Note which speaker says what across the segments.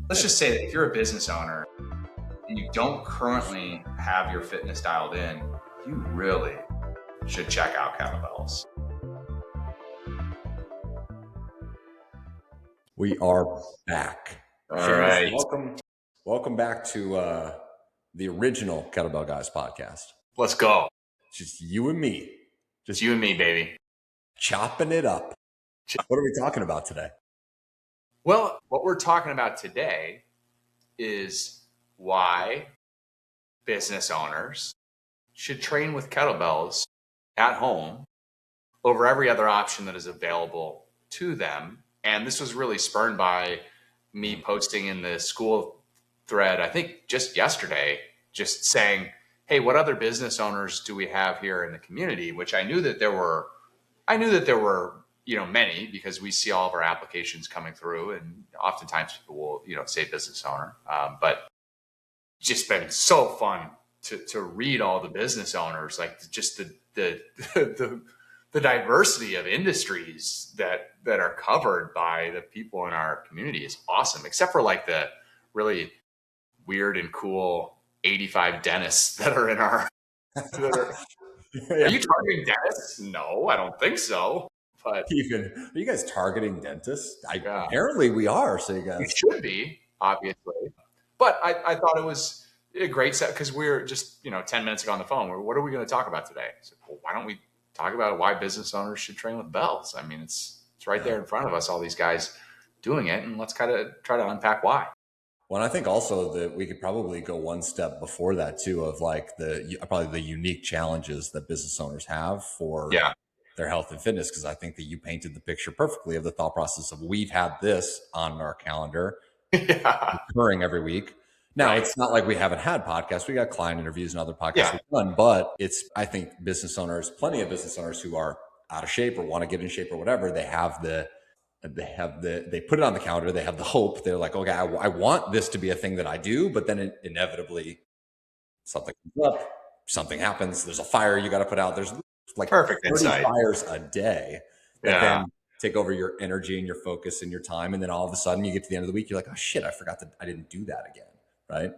Speaker 1: Let's just say that if you're a business owner and you don't currently have your fitness dialed in, you really should check out Kettlebells.
Speaker 2: We are back.
Speaker 1: All right.
Speaker 2: Welcome back to the original Kettlebell Guys podcast.
Speaker 1: Let's go.
Speaker 2: Just you and me.
Speaker 1: Just you and me, baby.
Speaker 2: Chopping it up. What are we talking about today?
Speaker 1: Well, what we're talking about today is why business owners should train with kettlebells at home over every other option that is available to them. And this was really spurred by me posting in the school thread, I think just yesterday, just saying, hey, what other business owners do we have here in the community? Which I knew that there were, many, because we see all of our applications coming through, and oftentimes people will, say business owner. But it's just been so fun to read all the business owners, like just the diversity of industries that are covered by the people in our community is awesome, except for like the really weird and cool 85 dentists that are in our. Are you targeting dentists? No, I don't think so. But
Speaker 2: are you guys targeting dentists? Apparently we are. So you guys,
Speaker 1: we should be, obviously. But I thought it was a great set because we were just 10 minutes ago on the phone. What are we going to talk about today? So, well, why don't we talk about why business owners should train with bells? I mean, it's right there in front of us, all these guys doing it, and let's kind of try to unpack why.
Speaker 2: Well, I think also that we could probably go one step before that too, of like probably the unique challenges that business owners have for their health and fitness. Because I think that you painted the picture perfectly of the thought process of we've had this on our calendar occurring every week. Now, It's not like we haven't had podcasts. We got client interviews and other podcasts we've done, but I think plenty of business owners who are out of shape or want to get in shape or whatever, they put it on the calendar. They have the hope. They're like, okay, I want this to be a thing that I do, but then inevitably something comes up, something happens. There's a fire you got to put out. There's like
Speaker 1: perfect
Speaker 2: 30
Speaker 1: insight.
Speaker 2: Fires a day that then take over your energy and your focus and your time. And then all of a sudden you get to the end of the week. You're like, oh shit, I forgot that I didn't do that again. Right.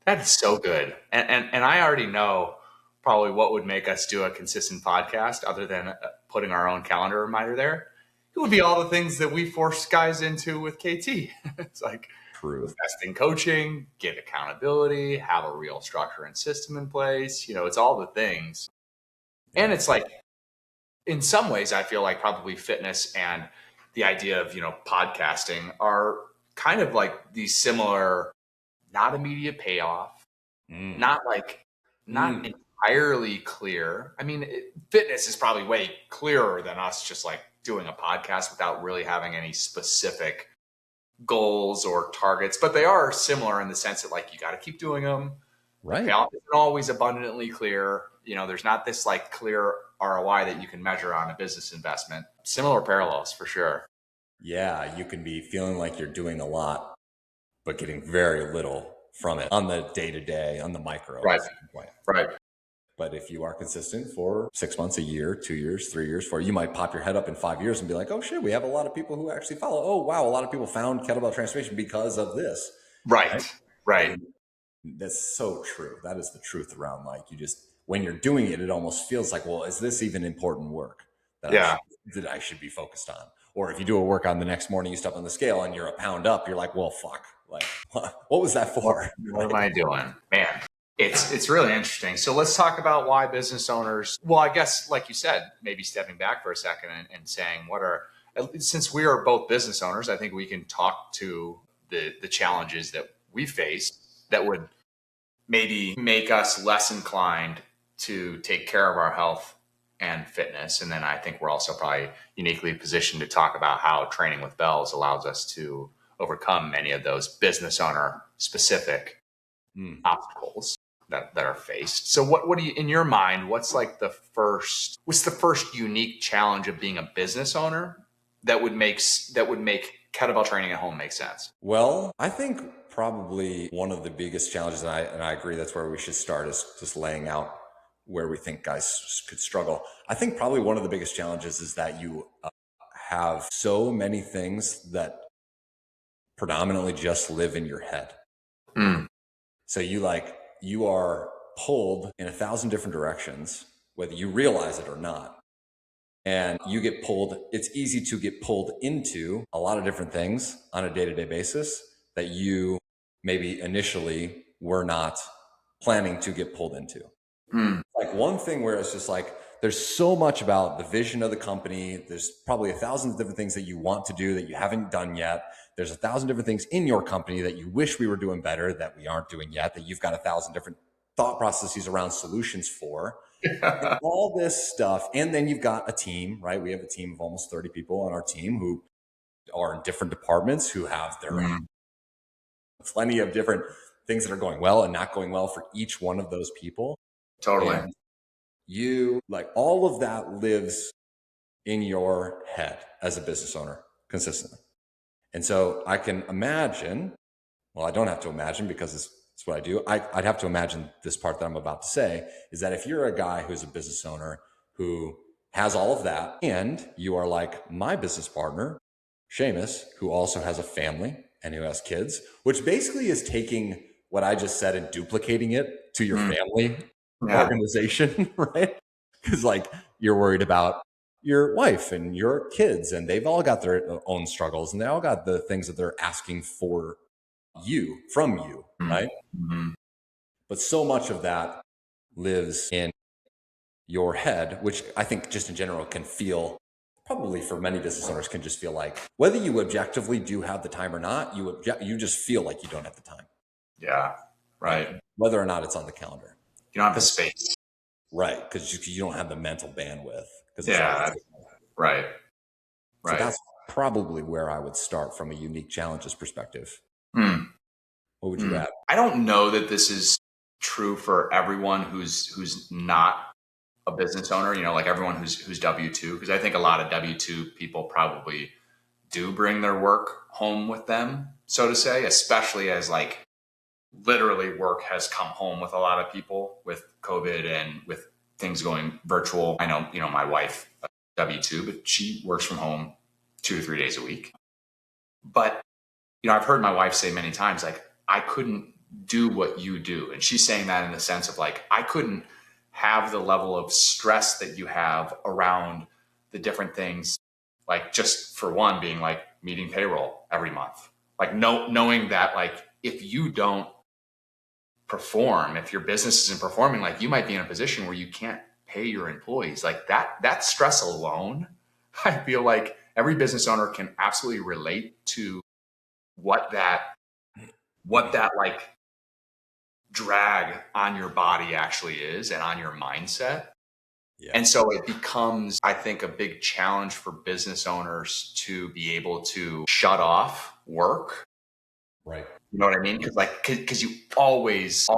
Speaker 1: That's so good. And I already know probably what would make us do a consistent podcast other than putting our own calendar reminder there. It would be all the things that we force guys into with KT. It's like investing coaching, get accountability, have a real structure and system in place. It's all the things. And it's like, in some ways, I feel like probably fitness and the idea of, podcasting are kind of like these similar, not immediate payoff, not entirely clear. I mean, fitness is probably way clearer than us just like doing a podcast without really having any specific goals or targets, but they are similar in the sense that like you got to keep doing them.
Speaker 2: Right.
Speaker 1: The payoff isn't always abundantly clear. There's not this like clear ROI that you can measure on a business investment. Similar parallels for sure.
Speaker 2: Yeah, you can be feeling like you're doing a lot, but getting very little from it on the day-to-day, on the micro.
Speaker 1: Right.
Speaker 2: But if you are consistent for 6 months, a year, 2 years, 3 years, 4, you might pop your head up in 5 years and be like, oh shit, we have a lot of people who actually follow. Oh wow, a lot of people found kettlebell transformation because of this.
Speaker 1: Right.
Speaker 2: And that's so true. That is the truth around like when you're doing it, it almost feels like, well, is this even important work that I should be focused on? Or if you do a workout the next morning, you step on the scale and you're a pound up, you're like, well, fuck, like, what was that for?
Speaker 1: What am I doing? Man, it's really interesting. So let's talk about why business owners, well, I guess, like you said, maybe stepping back for a second and saying since we are both business owners, I think we can talk to the challenges that we face that would maybe make us less inclined to take care of our health and fitness. And then I think we're also probably uniquely positioned to talk about how training with bells allows us to overcome many of those business owner specific obstacles that are faced. So what do you, in your mind, what's the first unique challenge of being a business owner that would make kettlebell training at home make sense?
Speaker 2: Well, I think probably one of the biggest challenges, and I agree that's where we should start, is just laying out where we think guys could struggle. I think probably one of the biggest challenges is that you have so many things that predominantly just live in your head. So you are pulled in 1,000 different directions, whether you realize it or not. And you get pulled, it's easy to get pulled into a lot of different things on a day-to-day basis that you maybe initially were not planning to get pulled into. Like one thing where it's just like, there's so much about the vision of the company. There's probably 1,000 different things that you want to do that you haven't done yet. There's 1,000 different things in your company that you wish we were doing better that we aren't doing yet, that you've got 1,000 different thought processes around solutions for. And all this stuff. And then you've got a team, right? We have a team of almost 30 people on our team who are in different departments, who have their plenty of different things that are going well and not going well for each one of those people.
Speaker 1: Totally.
Speaker 2: And you, like, all of that lives in your head as a business owner consistently. And so I can imagine, well, I don't have to imagine because it's what I do. I'd have to imagine this part that I'm about to say is that if you're a guy who's a business owner who has all of that, and you are like my business partner, Seamus, who also has a family and who has kids, which basically is taking what I just said and duplicating it to your family organization, right? Because like you're worried about your wife and your kids, and they've all got their own struggles, and they all got the things that they're asking for you, from you, right? But so much of that lives in your head, which I think just in general can feel, probably for many business owners, can just feel like whether you objectively do have the time or not, you just feel like you don't have the time.
Speaker 1: Yeah, right.
Speaker 2: Whether or not it's on the calendar.
Speaker 1: You don't have the space.
Speaker 2: Right, because you don't have the mental bandwidth.
Speaker 1: Right.
Speaker 2: So that's probably where I would start from a unique challenges perspective. What would you add?
Speaker 1: I don't know that this is true for everyone who's not a business owner, you know, like everyone who's W-2, because I think a lot of W-2 people probably do bring their work home with them, so to say, especially as like literally work has come home with a lot of people with COVID and with things going virtual. I know, you know, my wife, W-2, but she works from home 2 or 3 days a week. But, you know, I've heard my wife say many times, like, I couldn't do what you do. And she's saying that in the sense of like, I couldn't have the level of stress that you have around the different things. Like just for one, being like meeting payroll every month, like knowing that like, if you don't perform, if your business isn't performing, like you might be in a position where you can't pay your employees. Like that stress alone, I feel like every business owner can absolutely relate to what that like drag on your body actually is and on your mindset. Yeah. And so it becomes, I think, a big challenge for business owners to be able to shut off work.
Speaker 2: Right.
Speaker 1: You know what I mean? Because you always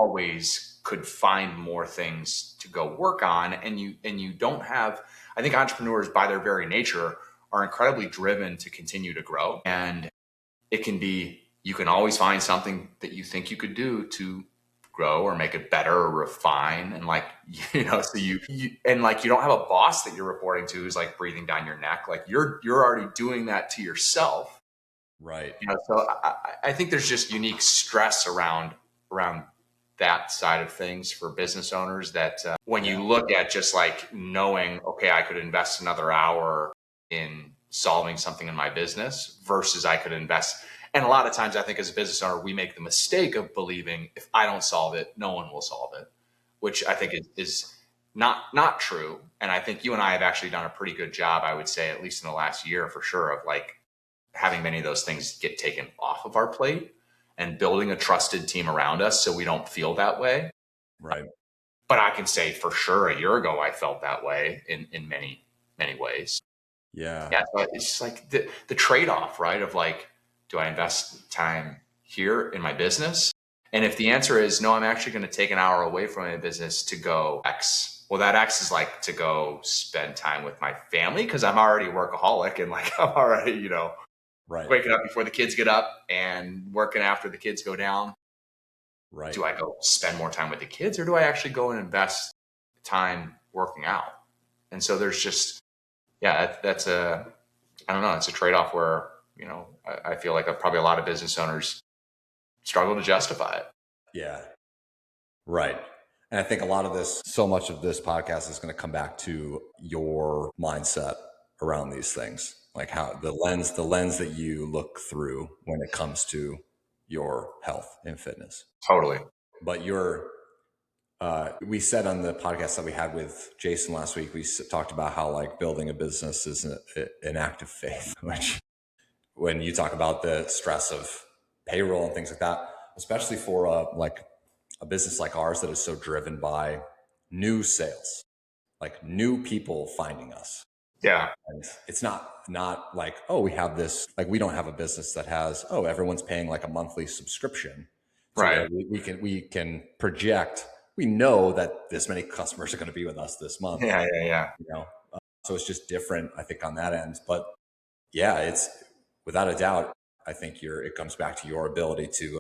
Speaker 1: could find more things to go work on, and you don't have. I think entrepreneurs, by their very nature, are incredibly driven to continue to grow, and it can be. You can always find something that you think you could do to grow or make it better or refine, and like you know, so you and like you don't have a boss that you're reporting to who's like breathing down your neck. Like you're already doing that to yourself.
Speaker 2: Right.
Speaker 1: You know, so I think there's just unique stress around that side of things for business owners that when you look at just like knowing, okay, I could invest another hour in solving something in my business versus I could invest. And a lot of times I think as a business owner, we make the mistake of believing if I don't solve it, no one will solve it, which I think is not true. And I think you and I have actually done a pretty good job, I would say, at least in the last year for sure, of like having many of those things get taken off of our plate and building a trusted team around us so we don't feel that way.
Speaker 2: Right.
Speaker 1: But I can say for sure a year ago, I felt that way in many, many ways.
Speaker 2: Yeah.
Speaker 1: But it's just like the trade-off, right? Of like, do I invest time here in my business? And if the answer is no, I'm actually going to take an hour away from my business to go X. Well, that X is like to go spend time with my family because I'm already a workaholic and like I'm already, you know, waking up before the kids get up and working after the kids go down. Right. Do I go spend more time with the kids or do I actually go and invest time working out? And so there's just, that's a I don't know, it's a trade-off where, I feel like probably a lot of business owners struggle to justify it.
Speaker 2: Yeah. Right. And I think so much of this podcast is going to come back to your mindset around these things, like how the lens that you look through when it comes to your health and fitness.
Speaker 1: Totally.
Speaker 2: But we said on the podcast that we had with Jason last week, we talked about how like building a business is an act of faith, which when you talk about the stress of payroll and things like that, especially for like a business like ours that is so driven by new sales, like new people finding us.
Speaker 1: Yeah.
Speaker 2: And it's not like, oh, we have this, like, we don't have a business that has, oh, everyone's paying like a monthly subscription. So
Speaker 1: right.
Speaker 2: We can project, we know that this many customers are going to be with us this month.
Speaker 1: Yeah.
Speaker 2: So it's just different, I think, on that end. But yeah, it's without a doubt, I think it comes back to your ability to,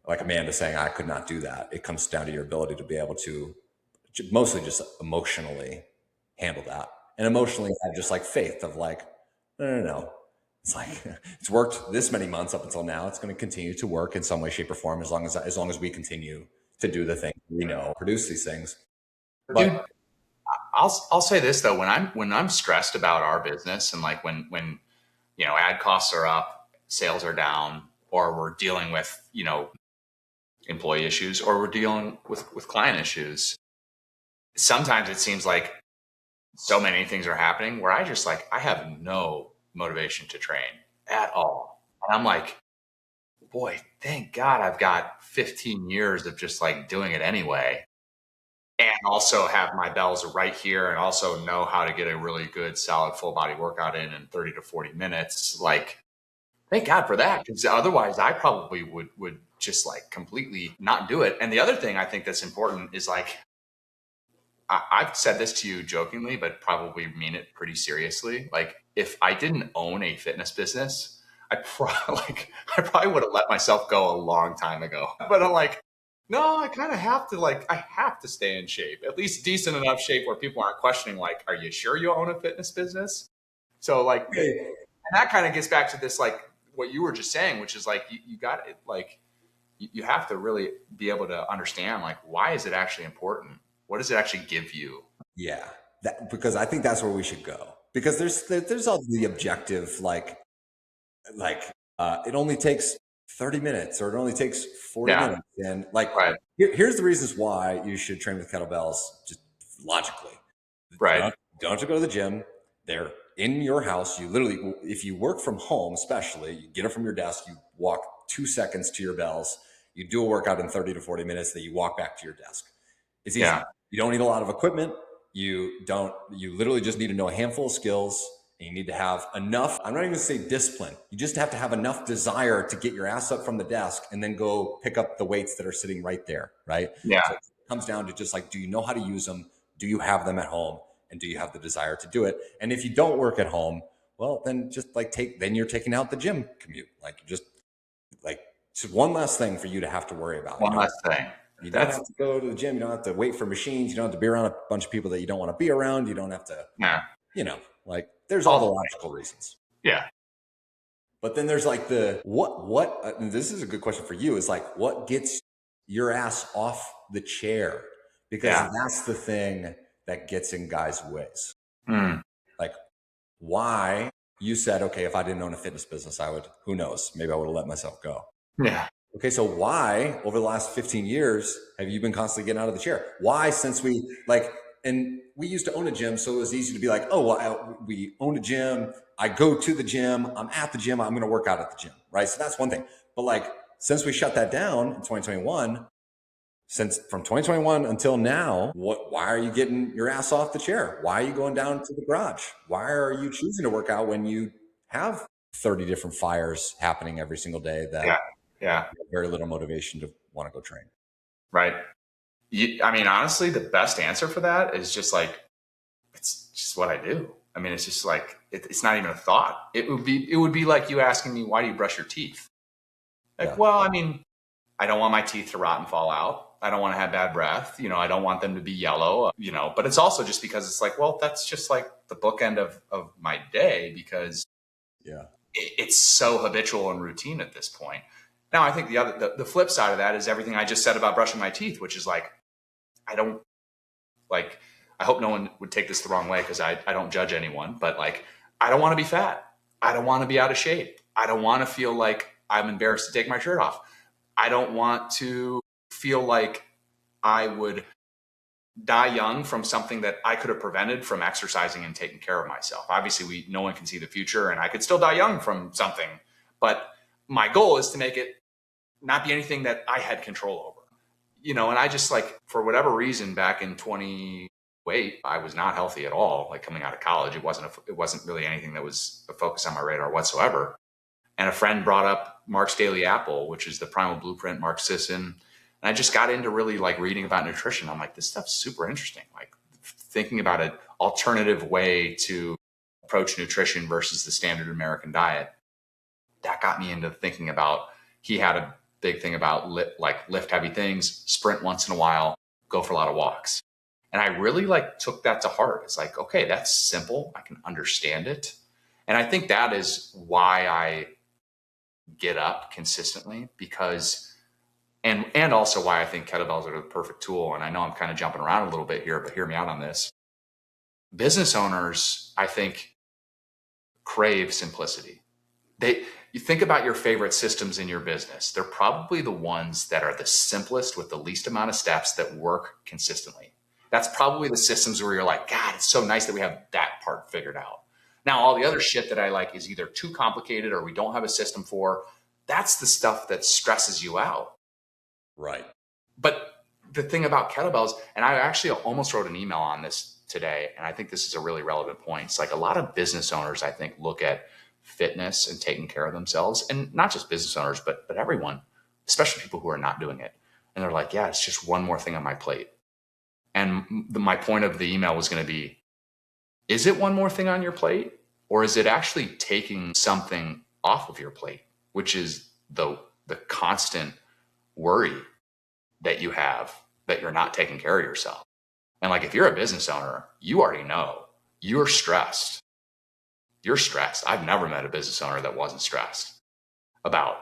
Speaker 2: like Amanda saying, I could not do that. It comes down to your ability to be able to mostly just emotionally handle that, and emotionally have just like faith of like, no. It's like, it's worked this many months up until now. It's going to continue to work in some way, shape, or form as long as we continue to do the thing we know, produce these things. But
Speaker 1: dude, I'll say this though, when I'm stressed about our business and like when ad costs are up, sales are down, or we're dealing with employee issues, or we're dealing with client issues, sometimes it seems like so many things are happening where I have no motivation to train at all. And I'm like, boy, thank God I've got 15 years of just like doing it anyway. And also have my bells right here and also know how to get a really good, solid, full body workout in 30 to 40 minutes. Like, thank God for that. Because otherwise I probably would just like completely not do it. And the other thing I think that's important is like, I've said this to you jokingly, but probably mean it pretty seriously. Like, if I didn't own a fitness business, I probably would have let myself go a long time ago. But I'm like, no, I kind of have to, I have to stay in shape, at least decent enough shape where people aren't questioning, like, are you sure you own a fitness business? So like, and that kind of gets back to this, like what you were just saying, which is like, you got it. Like, you have to really be able to understand, like, why is it actually important? What does it actually give you?
Speaker 2: Yeah, because I think that's where we should go. Because there's all the objective, like it only takes 30 minutes or it only takes 40 minutes. And like, right. Here's the reasons why you should train with kettlebells, just logically.
Speaker 1: Right.
Speaker 2: You don't have to go to the gym. They're in your house. You literally, if you work from home, especially, you get it from your desk, you walk 2 seconds to your bells, you do a workout in 30 to 40 minutes, then you walk back to your desk. It's easy. Yeah. You don't need a lot of equipment. You literally just need to know a handful of skills, and you need to have enough, I'm not even gonna say discipline. You just have to have enough desire to get your ass up from the desk and then go pick up the weights that are sitting right there, right?
Speaker 1: Yeah.
Speaker 2: So it comes down to just like, do you know how to use them? Do you have them at home? And do you have the desire to do it? And if you don't work at home, well, then just like then you're taking out the gym commute. Like, just like, it's one less thing for you to have to worry about.
Speaker 1: One less thing.
Speaker 2: You don't have to go to the gym. You don't have to wait for machines. You don't have to be around a bunch of people that you don't want to be around. You don't have to, like, there's all the logical reasons.
Speaker 1: Yeah.
Speaker 2: But then there's like this is a good question for you, is like, what gets your ass off the chair? Because that's the thing that gets in guys' ways. Like, why you said, okay, if I didn't own a fitness business, who knows? Maybe I would have let myself go.
Speaker 1: Yeah.
Speaker 2: Okay, so why, over the last 15 years, have you been constantly getting out of the chair? Why, since we used to own a gym, so it was easy to be like, oh, well, we own a gym. I go to the gym. I'm at the gym. I'm going to work out at the gym, right? So that's one thing. But like, since we shut that down in 2021, from 2021 until now, why are you getting your ass off the chair? Why are you going down to the garage? Why are you choosing to work out when you have 30 different fires happening every single day that very little motivation to want to go train?
Speaker 1: Right. I mean, honestly, the best answer for that is just like, it's just what I do. I mean, it's just like, it's not even a thought. It would be like you asking me, why do you brush your teeth? Like, well, I mean, I don't want my teeth to rot and fall out. I don't want to have bad breath. I don't want them to be yellow, but it's also just because it's like, well, that's just like the bookend of my day, because
Speaker 2: Yeah.
Speaker 1: It's so habitual and routine at this point. Now, I think the flip side of that is everything I just said about brushing my teeth, which is like, I don't like, I hope no one would take this the wrong way because I don't judge anyone, but like, I don't want to be fat. I don't want to be out of shape. I don't want to feel like I'm embarrassed to take my shirt off. I don't want to feel like I would die young from something that I could have prevented from exercising and taking care of myself. Obviously, no one can see the future, and I could still die young from something. But my goal is to make it not be anything that I had control over, you know. And I just like, for whatever reason, back in 2008, I was not healthy at all. Like coming out of college, it wasn't really anything that was a focus on my radar whatsoever. And a friend brought up Mark's Daily Apple, which is the Primal Blueprint, Mark Sisson. And I just got into really like reading about nutrition. I'm like, this stuff's super interesting. Like thinking about an alternative way to approach nutrition versus the standard American diet. That got me into thinking about, he had a big thing about lift heavy things, sprint once in a while, go for a lot of walks. And I really like took that to heart. It's like, okay, that's simple. I can understand it. And I think that is why I get up consistently, because and also why I think kettlebells are the perfect tool. And I know I'm kind of jumping around a little bit here, but hear me out on this. Business owners, I think, crave simplicity. You think about your favorite systems in your business. They're probably the ones that are the simplest with the least amount of steps that work consistently. That's probably the systems where you're like, God, it's so nice that we have that part figured out. Now, all the other shit that I like is either too complicated or we don't have a system for. That's the stuff that stresses you out.
Speaker 2: Right.
Speaker 1: But the thing about kettlebells, and I actually almost wrote an email on this today, and I think this is a really relevant point. It's like a lot of business owners, I think, look at fitness and taking care of themselves, and not just business owners, but everyone, especially people who are not doing it. And they're like, yeah, it's just one more thing on my plate. And my point of the email was going to be, is it one more thing on your plate? Or is it actually taking something off of your plate, which is the constant worry that you have that you're not taking care of yourself? And like, if you're a business owner, you already know you're stressed. You're stressed. I've never met a business owner that wasn't stressed about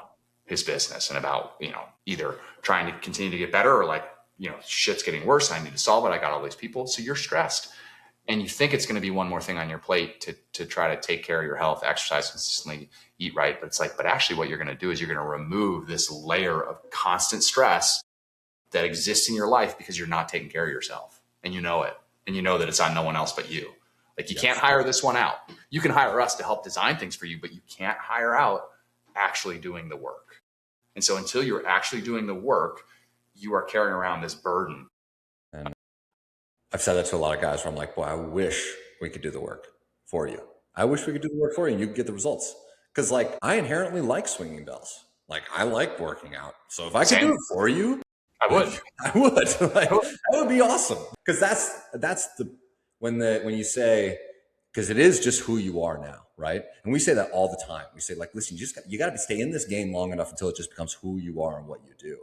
Speaker 1: his business and about, you know, either trying to continue to get better or like, you know, shit's getting worse. I need to solve it. I got all these people. So you're stressed. And you think it's going to be one more thing on your plate to try to take care of your health, exercise consistently, eat right. But it's like, but actually what you're going to do is you're going to remove this layer of constant stress that exists in your life because you're not taking care of yourself. And you know it. And you know that it's on no one else but you. Like, you can't hire this one out. You can hire us to help design things for you, but you can't hire out actually doing the work. And so until you're actually doing the work, you are carrying around this burden.
Speaker 2: And I've said that to a lot of guys where I'm like, boy, I wish we could do the work for you. I wish we could do the work for you and you could get the results. Because like, I inherently like swinging bells. Like, I like working out. So if I could do it for you,
Speaker 1: I would.
Speaker 2: I would. Like, that would be awesome. Because that's the when you say, because it is just who you are now, right? And we say that all the time. We say, like, listen, you got to stay in this game long enough until it just becomes who you are and what you do.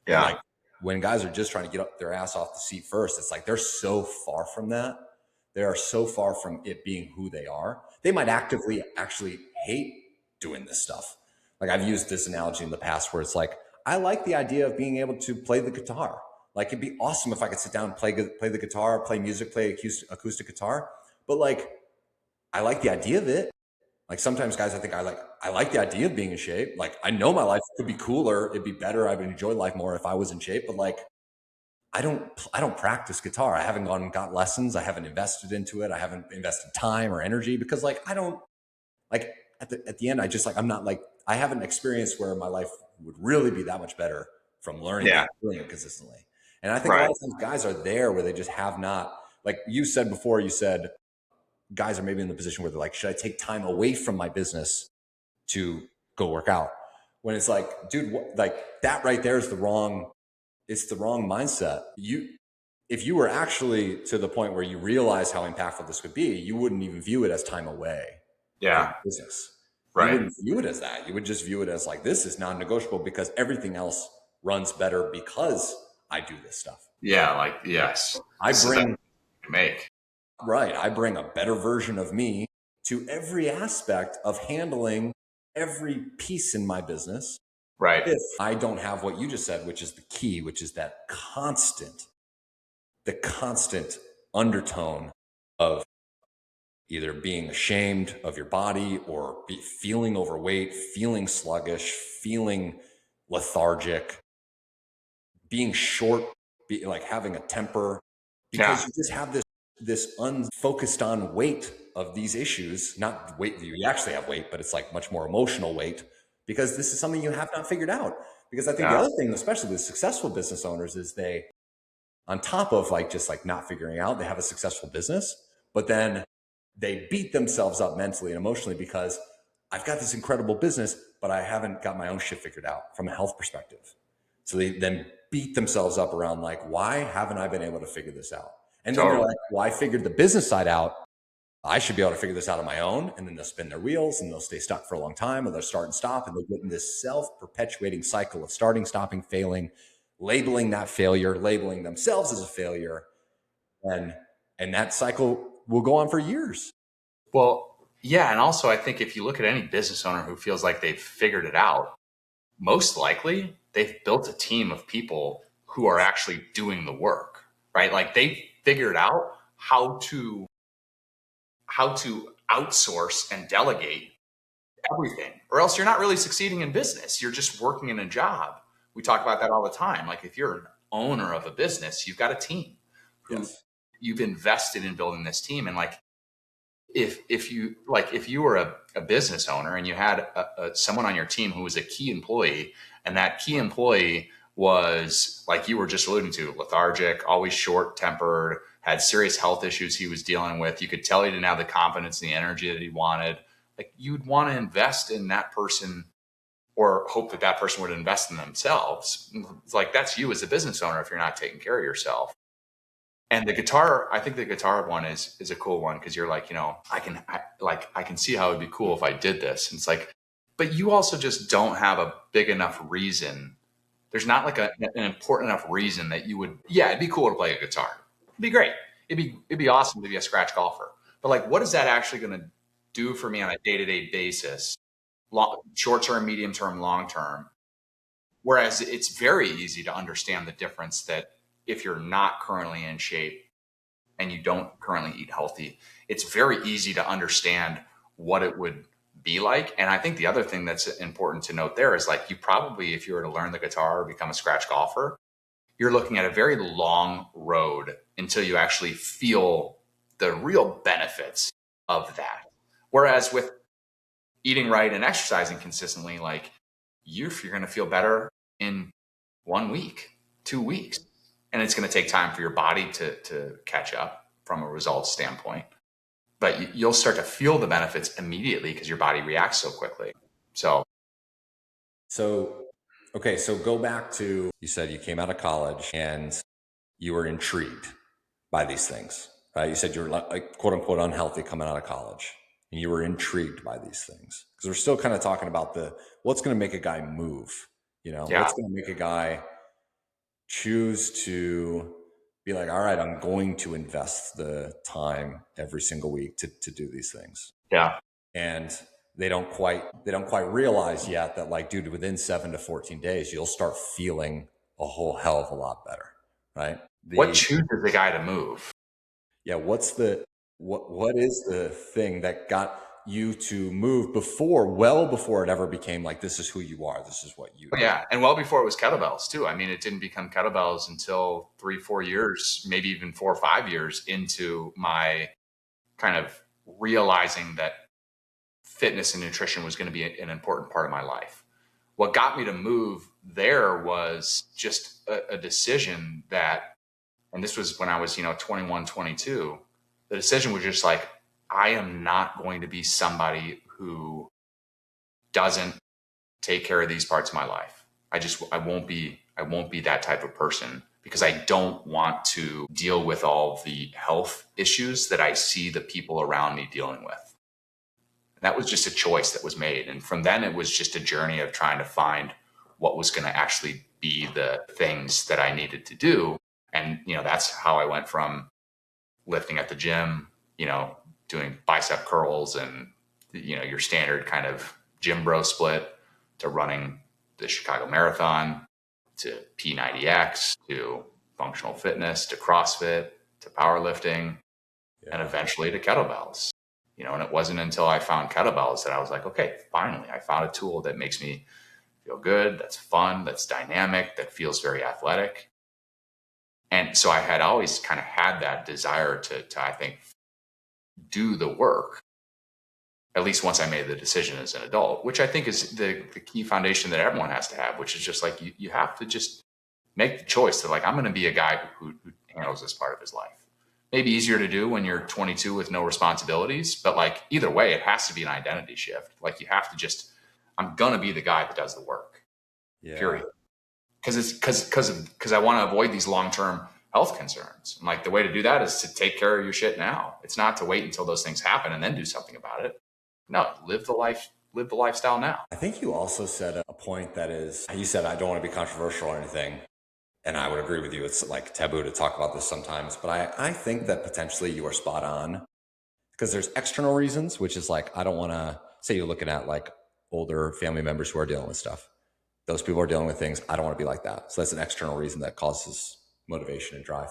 Speaker 1: Yeah.
Speaker 2: And like, when guys are just trying to get up their ass off the seat first, it's like they're so far from that. They are so far from it being who they are. They might actively actually hate doing this stuff. Like, I've used this analogy in the past where it's like, I like the idea of being able to play the guitar. Like, it'd be awesome if I could sit down and play the guitar, play music, play acoustic guitar. But like, I like the idea of it. Like, sometimes guys, I think I like the idea of being in shape. Like, I know my life could be cooler. It'd be better. I would enjoy life more if I was in shape. But like, I don't practice guitar. I haven't gone and got lessons. I haven't invested into it. I haven't invested time or energy because like, I don't like at the end, I just like, I'm not like, I haven't experienced where my life would really be that much better from learning and doing it consistently. And I think a lot of times guys are there where they just have not, like you said before, you said guys are maybe in the position where they're like, should I take time away from my business to go work out? When it's like, dude, like that right there is it's the wrong mindset. If you were actually to the point where you realize how impactful this could be, you wouldn't even view it as time away.
Speaker 1: Yeah.
Speaker 2: Business.
Speaker 1: Right.
Speaker 2: You wouldn't view it as that. You would just view it as like, this is non-negotiable because everything else runs better because I do this stuff.
Speaker 1: Yeah. Like, yes.
Speaker 2: I bring
Speaker 1: make.
Speaker 2: Right. I bring a better version of me to every aspect of handling every piece in my business.
Speaker 1: Right.
Speaker 2: If I don't have what you just said, which is the key, which is that the constant undertone of either being ashamed of your body or feeling overweight, feeling sluggish, feeling lethargic, being short, like having a temper, because you just have this unfocused on weight of these issues. Not weight, you actually have weight, but it's like much more emotional weight, because this is something you have not figured out. Because I think the other thing, especially with successful business owners, is they, on top of like just like not figuring out, they have a successful business, but then they beat themselves up mentally and emotionally because I've got this incredible business, but I haven't got my own shit figured out from a health perspective. So they then beat themselves up around like, why haven't I been able to figure this out? And then they're like, well, I figured the business side out. I should be able to figure this out on my own. And then they'll spin their wheels and they'll stay stuck for a long time, or they'll start and stop, and they'll get in this self-perpetuating cycle of starting, stopping, failing, labeling that failure, labeling themselves as a failure. And that cycle will go on for years.
Speaker 1: Well, yeah. And also, I think if you look at any business owner who feels like they've figured it out, most likely they've built a team of people who are actually doing the work, right? Like they figured out how to outsource and delegate everything, or else you're not really succeeding in business. You're just working in a job. We talk about that all the time. Like if you're an owner of a business, you've got a team who you've invested in building this team. And like, if you were a business owner and you had someone on your team who was a key employee, and that key employee was, like you were just alluding to, lethargic, always short tempered, had serious health issues he was dealing with. You could tell he didn't have the confidence and the energy that he wanted. Like you'd want to invest in that person, or hope that that person would invest in themselves. It's like, that's you as a business owner if you're not taking care of yourself. And I think the guitar one is a cool one, because you're like, I can see how it'd be cool if I did this. And it's like, but you also just don't have a big enough reason. There's not like an important enough reason that you would, it'd be cool to play a guitar. It'd be great. It'd be awesome to be a scratch golfer. But like, what is that actually going to do for me on a day-to-day basis? Short-term, medium-term, long-term. Whereas it's very easy to understand the difference that if you're not currently in shape and you don't currently eat healthy, it's very easy to understand what it would be like. And I think the other thing that's important to note there is, like, you probably, if you were to learn the guitar or become a scratch golfer, you're looking at a very long road until you actually feel the real benefits of that. Whereas with eating right and exercising consistently, like you're going to feel better in 1 week, 2 weeks. And it's going to take time for your body to catch up from a results standpoint. But you'll start to feel the benefits immediately because your body reacts so quickly. So
Speaker 2: go back to, you said you came out of college and you were intrigued by these things, right? You said you're like quote unquote unhealthy coming out of college, and you were intrigued by these things, because we're still kind of talking about what's going to make a guy move, what's going to make a guy choose to be like, all right, I'm going to invest the time every single week to do these things.
Speaker 1: Yeah.
Speaker 2: And they don't quite realize yet that, like, dude, within 7 to 14 days, you'll start feeling a whole hell of a lot better. Right.
Speaker 1: What chooses the guy to move?
Speaker 2: Yeah. What is the thing that got you to move well before it ever became like, this is who you are, this is what you do?
Speaker 1: Yeah. And well before it was kettlebells too. I mean, it didn't become kettlebells until 3-4 years, maybe even 4 or 5 years into my kind of realizing that fitness and nutrition was going to be an important part of my life. What got me to move there was just a decision that, and this was when I was, 21, 22, the decision was just like, I am not going to be somebody who doesn't take care of these parts of my life. I won't be that type of person, because I don't want to deal with all the health issues that I see the people around me dealing with. And that was just a choice that was made. And from then, it was just a journey of trying to find what was going to actually be the things that I needed to do. And, that's how I went from lifting at the gym, doing bicep curls and, your standard kind of gym bro split, to running the Chicago Marathon, to P90X, to functional fitness, to CrossFit, to powerlifting, and eventually to kettlebells. And it wasn't until I found kettlebells that I was like, okay, finally, I found a tool that makes me feel good, that's fun, that's dynamic, that feels very athletic. And so I had always kind of had that desire to I think, do the work, at least once I made the decision as an adult, which I think is the key foundation that everyone has to have, which is just like, you have to just make the choice that like, I'm going to be a guy who handles this part of his life. Maybe easier to do when you're 22 with no responsibilities, but like either way, it has to be an identity shift. Like you have to just, I'm going to be the guy that does the work, period. Because I want to avoid these long-term health concerns. And like the way to do that is to take care of your shit now. It's not to wait until those things happen and then do something about it. No, live the lifestyle now.
Speaker 2: I think you also said a point that is, you said, I don't want to be controversial or anything. And I would agree with you. It's like taboo to talk about this sometimes, but I think that potentially you are spot on, because there's external reasons, which is like, I don't want to say you're looking at like older family members who are dealing with stuff. Those people are dealing with things. I don't want to be like that. So that's an external reason that causes motivation and drive.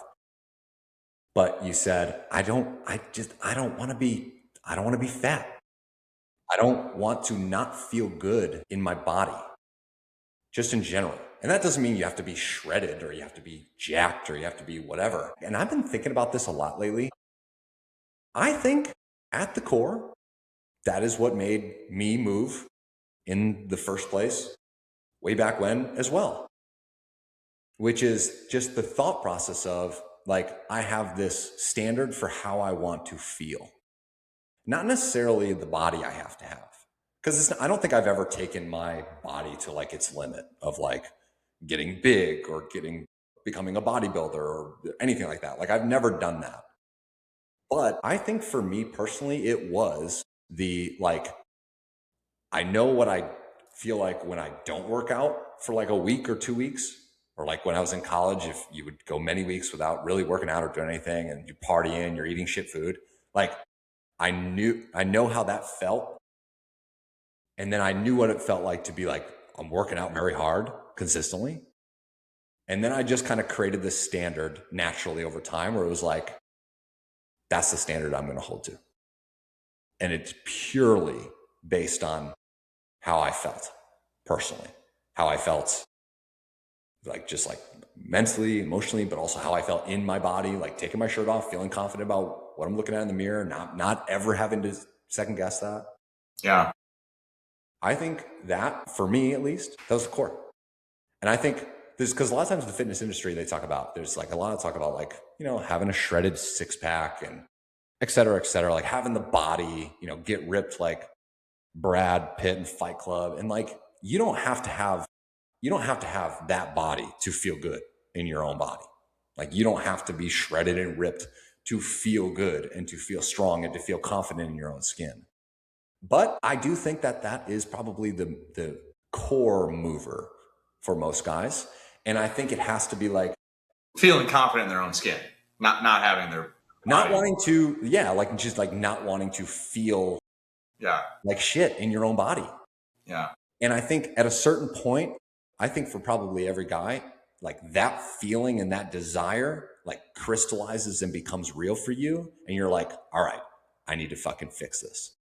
Speaker 2: But you said, I don't want to be fat. I don't want to not feel good in my body, just in general. And that doesn't mean you have to be shredded or you have to be jacked or you have to be whatever. And I've been thinking about this a lot lately. I think at the core, that is what made me move in the first place way back when as well, which is just the thought process of like, I have this standard for how I want to feel, not necessarily the body I have to have. Because I don't think I've ever taken my body to like its limit of like getting big or becoming a bodybuilder or anything like that. Like I've never done that. But I think for me personally, it was the like, I know what I feel like when I don't work out for like a week or 2 weeks, or like when I was in college, if you would go many weeks without really working out or doing anything and you partying, you're eating shit food. Like I know how that felt. And then I knew what it felt like to be like, I'm working out very hard consistently. And then I just kind of created this standard naturally over time where it was like, that's the standard I'm going to hold to. And it's purely based on how I felt personally, how I felt like just like mentally, emotionally, but also how I felt in my body, like taking my shirt off, feeling confident about what I'm looking at in the mirror, not ever having to second guess that.
Speaker 1: Yeah.
Speaker 2: I think that, for me at least, that was the core. And I think this, because a lot of times in the fitness industry, there's like a lot of talk about like, having a shredded six pack and et cetera, like having the body, get ripped like Brad Pitt in Fight Club. And like, you don't have to have that body to feel good in your own body. Like you don't have to be shredded and ripped to feel good and to feel strong and to feel confident in your own skin. But I do think that is probably the core mover for most guys. And I think it has to be like
Speaker 1: feeling confident in their own skin, not having their
Speaker 2: not body. Wanting to, like just like not wanting to feel like shit in your own body.
Speaker 1: Yeah.
Speaker 2: And I think at a certain point, I think for probably every guy, like that feeling and that desire like crystallizes and becomes real for you. And you're like, all right, I need to fucking fix this.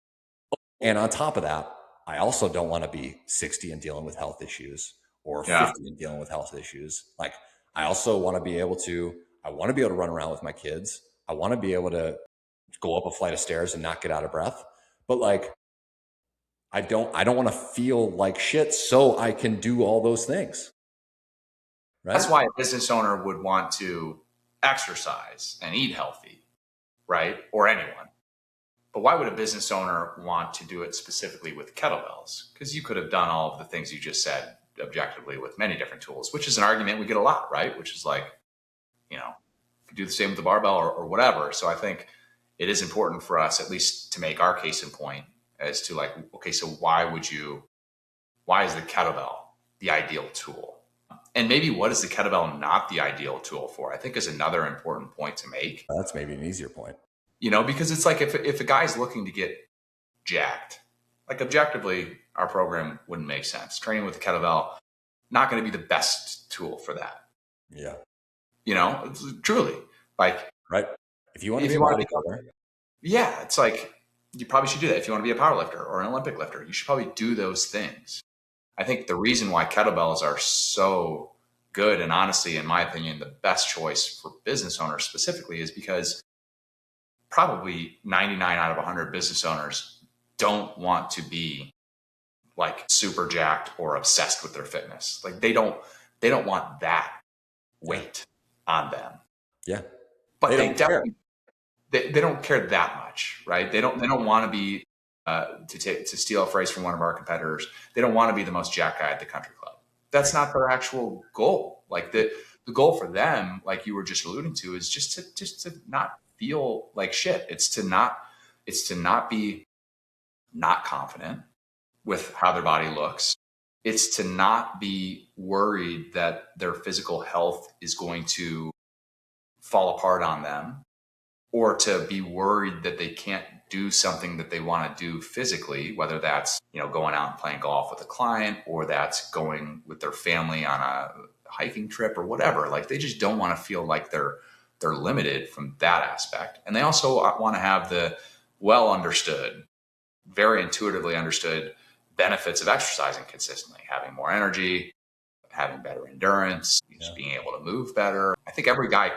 Speaker 2: And on top of that, I also don't want to be 60 and dealing with health issues or 50 and dealing with health issues. Like I also want to be able to run around with my kids. I want to be able to go up a flight of stairs and not get out of breath. But like, I don't want to feel like shit so I can do all those things.
Speaker 1: Right? That's why a business owner would want to exercise and eat healthy, right? Or anyone. But why would a business owner want to do it specifically with kettlebells? Because you could have done all of the things you just said objectively with many different tools, which is an argument we get a lot, right? Which is like, you could do the same with the barbell or whatever. So I think it is important for us, at least to make our case in point as to like, okay, so why is the kettlebell the ideal tool? And maybe what is the kettlebell not the ideal tool for? I think is another important point to make.
Speaker 2: That's maybe an easier point.
Speaker 1: because it's like if a guy's looking to get jacked, like objectively, our program wouldn't make sense. Training with the kettlebell, not going to be the best tool for that.
Speaker 2: Yeah.
Speaker 1: Truly, like,
Speaker 2: right. If you want to be a bodybuilder,
Speaker 1: yeah, it's like, you probably should do that. If you want to be a power lifter or an Olympic lifter, you should probably do those things. I think the reason why kettlebells are so good, and honestly, in my opinion, the best choice for business owners specifically, is because probably 99 out of 100 business owners don't want to be like super jacked or obsessed with their fitness. Like they don't want that weight on them.
Speaker 2: Yeah.
Speaker 1: But they definitely, they don't care that much, right? They don't want to be, to steal a phrase from one of our competitors, they don't want to be the most jacked guy at the country club. That's not their actual goal. Like the goal for them, like you were just alluding to, is just to not feel like shit. It's to not be not confident with how their body looks. It's to not be worried that their physical health is going to fall apart on them, or to be worried that they can't do something that they want to do physically, whether that's, going out and playing golf with a client, or that's going with their family on a hiking trip or whatever. Like they just don't want to feel like they're limited from that aspect. And they also want to have the well understood, very intuitively understood benefits of exercising consistently, having more energy, having better endurance, just being able to move better. I think every guy,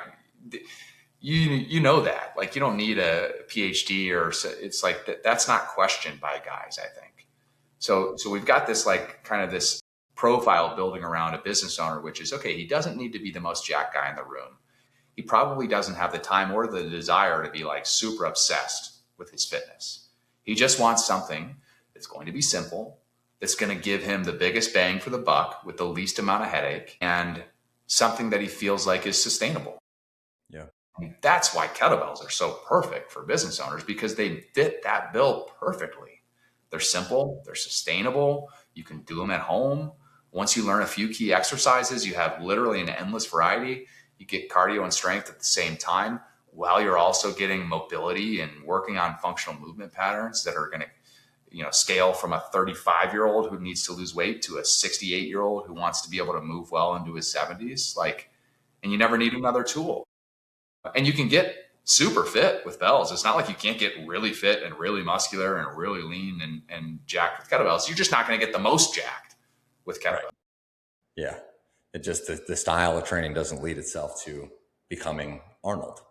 Speaker 1: you know that, like, you don't need a PhD, or it's like that's not questioned by guys, I think. So we've got this like kind of this profile building around a business owner, which is, okay, he doesn't need to be the most jacked guy in the room. He probably doesn't have the time or the desire to be like super obsessed with his fitness. He just wants something that's going to be simple, that's going to give him the biggest bang for the buck with the least amount of headache, and something that he feels like is sustainable.
Speaker 2: Yeah.
Speaker 1: That's why kettlebells are so perfect for business owners, because they fit that bill perfectly. They're simple, they're sustainable. You can do them at home. Once you learn a few key exercises, you have literally an endless variety. You get cardio and strength at the same time, while you're also getting mobility and working on functional movement patterns that are going to, scale from a 35-year-old who needs to lose weight to a 68-year-old who wants to be able to move well into his 70s. And you never need another tool. And you can get super fit with bells. It's not like you can't get really fit and really muscular and really lean and jacked with kettlebells. You're just not going to get the most jacked with kettlebells. Right.
Speaker 2: Yeah. It just, the style of training doesn't lead itself to becoming Arnold.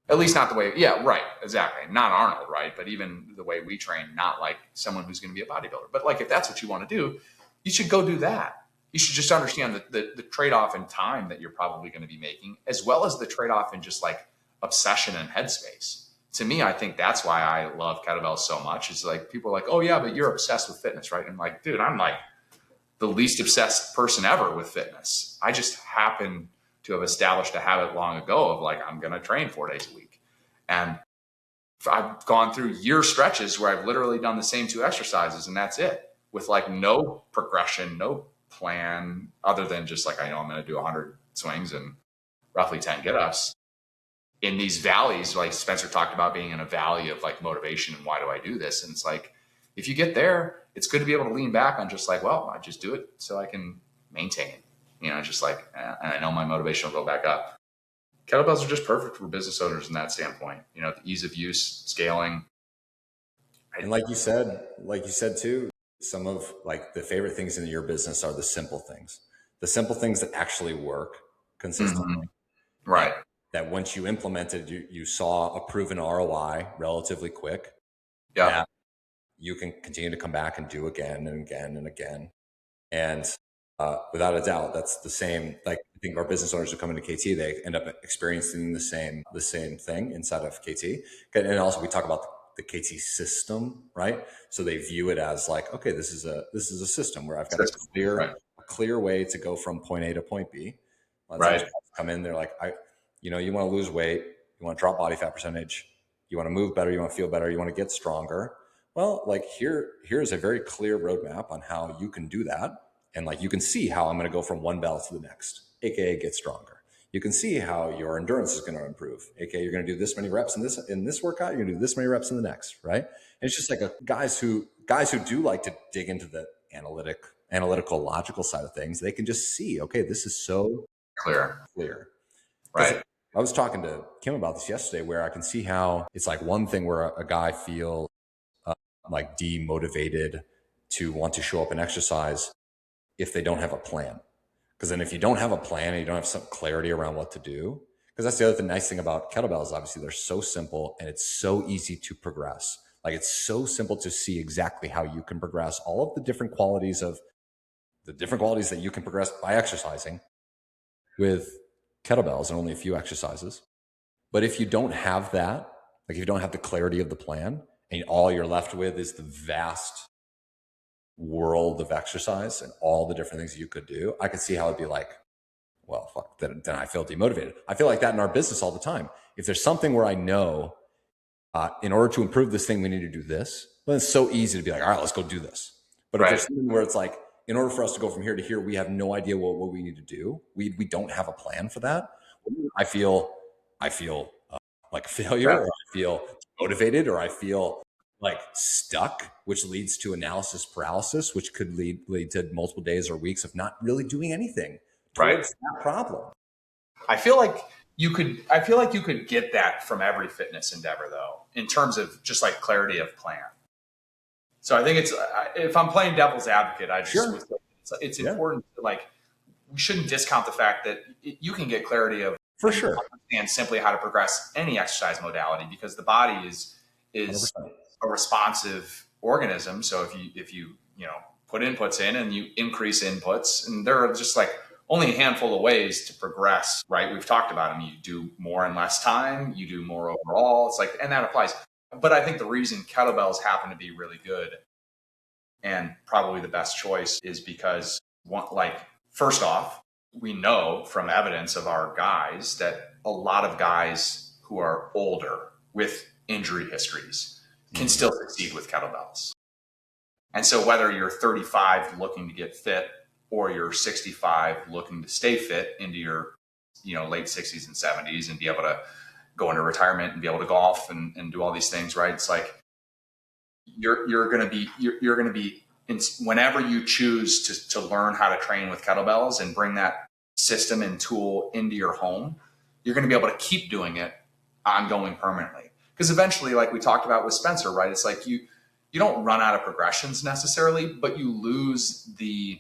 Speaker 1: At least not the way, yeah, right, exactly. Not Arnold, right? But even the way we train, not like someone who's going to be a bodybuilder. But like, if that's what you want to do, you should go do that. You should just understand the trade-off in time that you're probably going to be making, as well as the trade-off in just like obsession and headspace. To me, I think that's why I love kettlebells so much. It's like, people are like, oh yeah, but you're obsessed with fitness, right? And I'm like, dude, I'm like the least obsessed person ever with fitness. I just happen to have established a habit long ago of like, I'm going to train 4 days a week. And I've gone through year stretches where I've literally done the same 2 exercises, and that's it, with like no progression, no plan, other than just like, I know I'm going to do 100 swings and roughly 10 get-ups in these valleys. Like Spencer talked about being in a valley of like motivation and why do I do this? And it's like, if you get there, it's good to be able to lean back on just like, well, I just do it so I can maintain, just like, and I know my motivation will go back up. Kettlebells are just perfect for business owners in that standpoint, the ease of use, scaling.
Speaker 2: And like you said too, some of like the favorite things in your business are the simple things that actually work consistently.
Speaker 1: Mm-hmm. Right.
Speaker 2: That once you implemented, you saw a proven ROI relatively quick.
Speaker 1: Yeah.
Speaker 2: That you can continue to come back and do again and again and again. And without a doubt, that's the same. Like, I think our business owners who come into KT, they end up experiencing the same thing inside of KT. And also, we talk about the KT system, right? So they view it as like, okay, this is a system where I've got a clear way to go from point A to point B. Right. Come in, they're like, you want to lose weight, you want to drop body fat percentage, you want to move better, you want to feel better, you want to get stronger. Well, like here's a very clear roadmap on how you can do that. And like, you can see how I'm going to go from one bell to the next, AKA get stronger. you can see how your endurance is going to improve. Okay, you're going to do this many reps in this workout. You're going to do this many reps in the next, right? And it's just like guys who do like to dig into the analytical, logical side of things. They can just see, okay, this is so clear.
Speaker 1: Right.
Speaker 2: I was talking to Kim about this yesterday, where I can see how it's like one thing where a guy feels like demotivated to want to show up and exercise if they don't have a plan. Because then if you don't have a plan and you don't have some clarity around what to do, because that's the other nice thing about kettlebells, obviously they're so simple and it's so easy to progress. Like it's so simple to see exactly how you can progress all of the different qualities that you can progress by exercising with kettlebells and only a few exercises. But if you don't have that, like if you don't have the clarity of the plan and all you're left with is the vast world of exercise and all the different things you could do, I could see how it'd be like, well, fuck, then I feel demotivated. I feel like that in our business all the time. If there's something where I know in order to improve this thing, we need to do this, then it's so easy to be like, all right, let's go do this. But if there's something where it's like, in order for us to go from here to here, we have no idea what we need to do. We don't have a plan for that. I feel like a failure, or I feel motivated, or I feel like stuck, which leads to analysis paralysis, which could lead to multiple days or weeks of not really doing anything towards that problem.
Speaker 1: I feel like you could get that from every fitness endeavor, though, in terms of just like clarity of plan. So I think it's, if I'm playing devil's advocate, it's important to, like, we shouldn't discount the fact that you can get clarity of,
Speaker 2: for sure,
Speaker 1: understand simply how to progress any exercise modality, because the body is 100%. A responsive organism. So if you put inputs in and you increase inputs, and there are just like only a handful of ways to progress, right? We've talked about them. You do more in less time, you do more overall. It's like, and that applies. But I think the reason kettlebells happen to be really good and probably the best choice is because, first off, we know from evidence of our guys that a lot of guys who are older with injury histories can still succeed with kettlebells. And so whether you're 35 looking to get fit or you're 65 looking to stay fit into your late 60s and 70s and be able to go into retirement and be able to golf and do all these things, right? It's like you're going to be whenever you choose to learn how to train with kettlebells and bring that system and tool into your home, you're going to be able to keep doing it ongoing permanently. Because eventually, like we talked about with Spencer, right? It's like you don't run out of progressions necessarily, but you lose the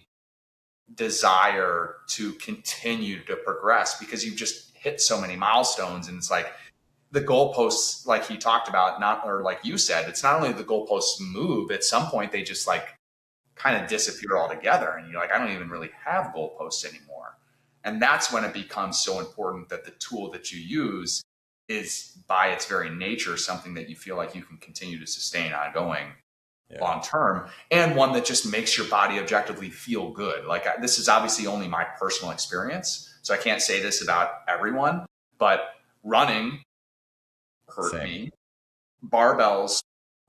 Speaker 1: desire to continue to progress because you've just hit so many milestones. And it's like the goalposts, like he talked about, or like you said, it's not only the goalposts move, at some point they just like kind of disappear altogether. And you're like, I don't even really have goalposts anymore. And that's when it becomes so important that the tool that you use is by its very nature something that you feel like you can continue to sustain ongoing long term, and one that just makes your body objectively feel good. Like this is obviously only my personal experience, so I can't say this about everyone, but running hurt me. Barbells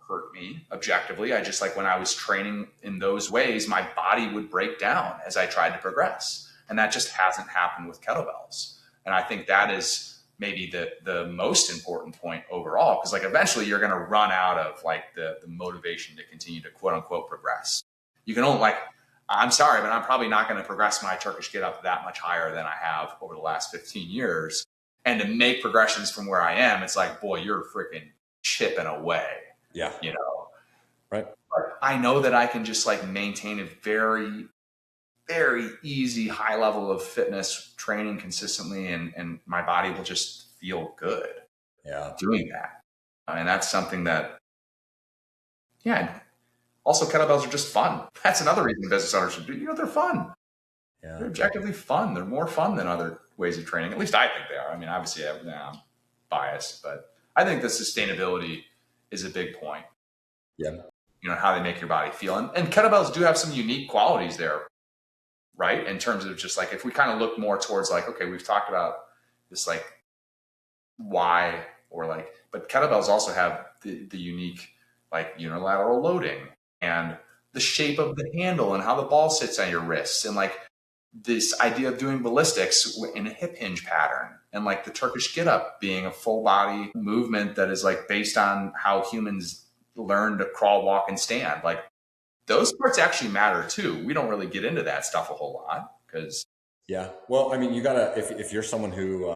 Speaker 1: hurt me objectively. I just, like, when I was training in those ways, my body would break down as I tried to progress. And that just hasn't happened with kettlebells. And I think that is maybe the most important point overall, because like eventually you're going to run out of like the motivation to continue to quote unquote progress. You can only, like, I'm sorry, but I'm probably not going to progress my Turkish get up that much higher than I have over the last 15 years. And to make progressions from where I am, it's like, boy, you're freaking chipping away.
Speaker 2: Yeah. Right.
Speaker 1: But I know that I can just like maintain a very, very easy high level of fitness training consistently, and my body will just feel good doing that. And that's something that, also kettlebells are just fun. That's another reason business owners should do, they're fun. Yeah. They're objectively fun. They're more fun than other ways of training. At least I think they are. I mean, obviously I'm biased, but I think the sustainability is a big point.
Speaker 2: Yeah.
Speaker 1: How they make your body feel. And kettlebells do have some unique qualities there, right? In terms of just like, if we kind of look more towards like, okay, we've talked about this like why, or like, but kettlebells also have the unique like unilateral loading and the shape of the handle and how the ball sits on your wrists. And like this idea of doing ballistics in a hip hinge pattern, and like the Turkish get up being a full body movement that is like based on how humans learn to crawl, walk, and stand. Like those parts actually matter too. We don't really get into that stuff a whole lot because.
Speaker 2: Yeah. Well, I mean, you gotta, if you're someone who,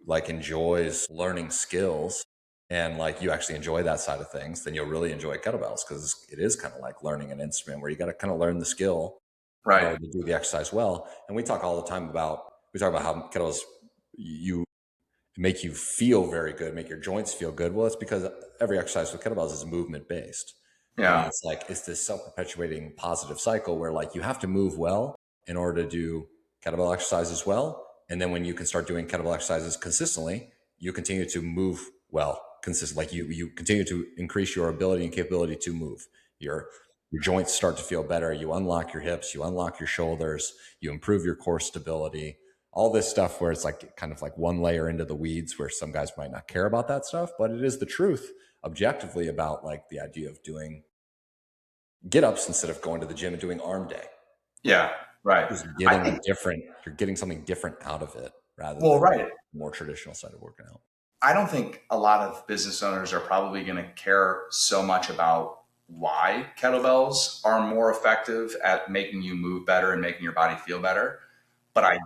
Speaker 2: like enjoys learning skills and like you actually enjoy that side of things, then you'll really enjoy kettlebells, because it is kind of like learning an instrument where you got to kind of learn the skill in order to do the exercise well. And we talk all the time about how kettlebells make you feel very good, make your joints feel good. Well, it's because every exercise with kettlebells is movement based. Yeah. And it's like, it's this self-perpetuating positive cycle where like you have to move well in order to do kettlebell exercises well. And then when you can start doing kettlebell exercises consistently, you continue to move well consistently. Like you continue to increase your ability and capability to move. Your joints start to feel better. You unlock your hips, you unlock your shoulders, you improve your core stability, all this stuff where it's like kind of like one layer into the weeds where some guys might not care about that stuff, but it is the truth objectively about like the idea of doing get ups instead of going to the gym and doing arm day.
Speaker 1: Yeah. Right.
Speaker 2: You're getting something different out of it rather than the more traditional side of working out.
Speaker 1: I don't think a lot of business owners are probably going to care so much about why kettlebells are more effective at making you move better and making your body feel better. But I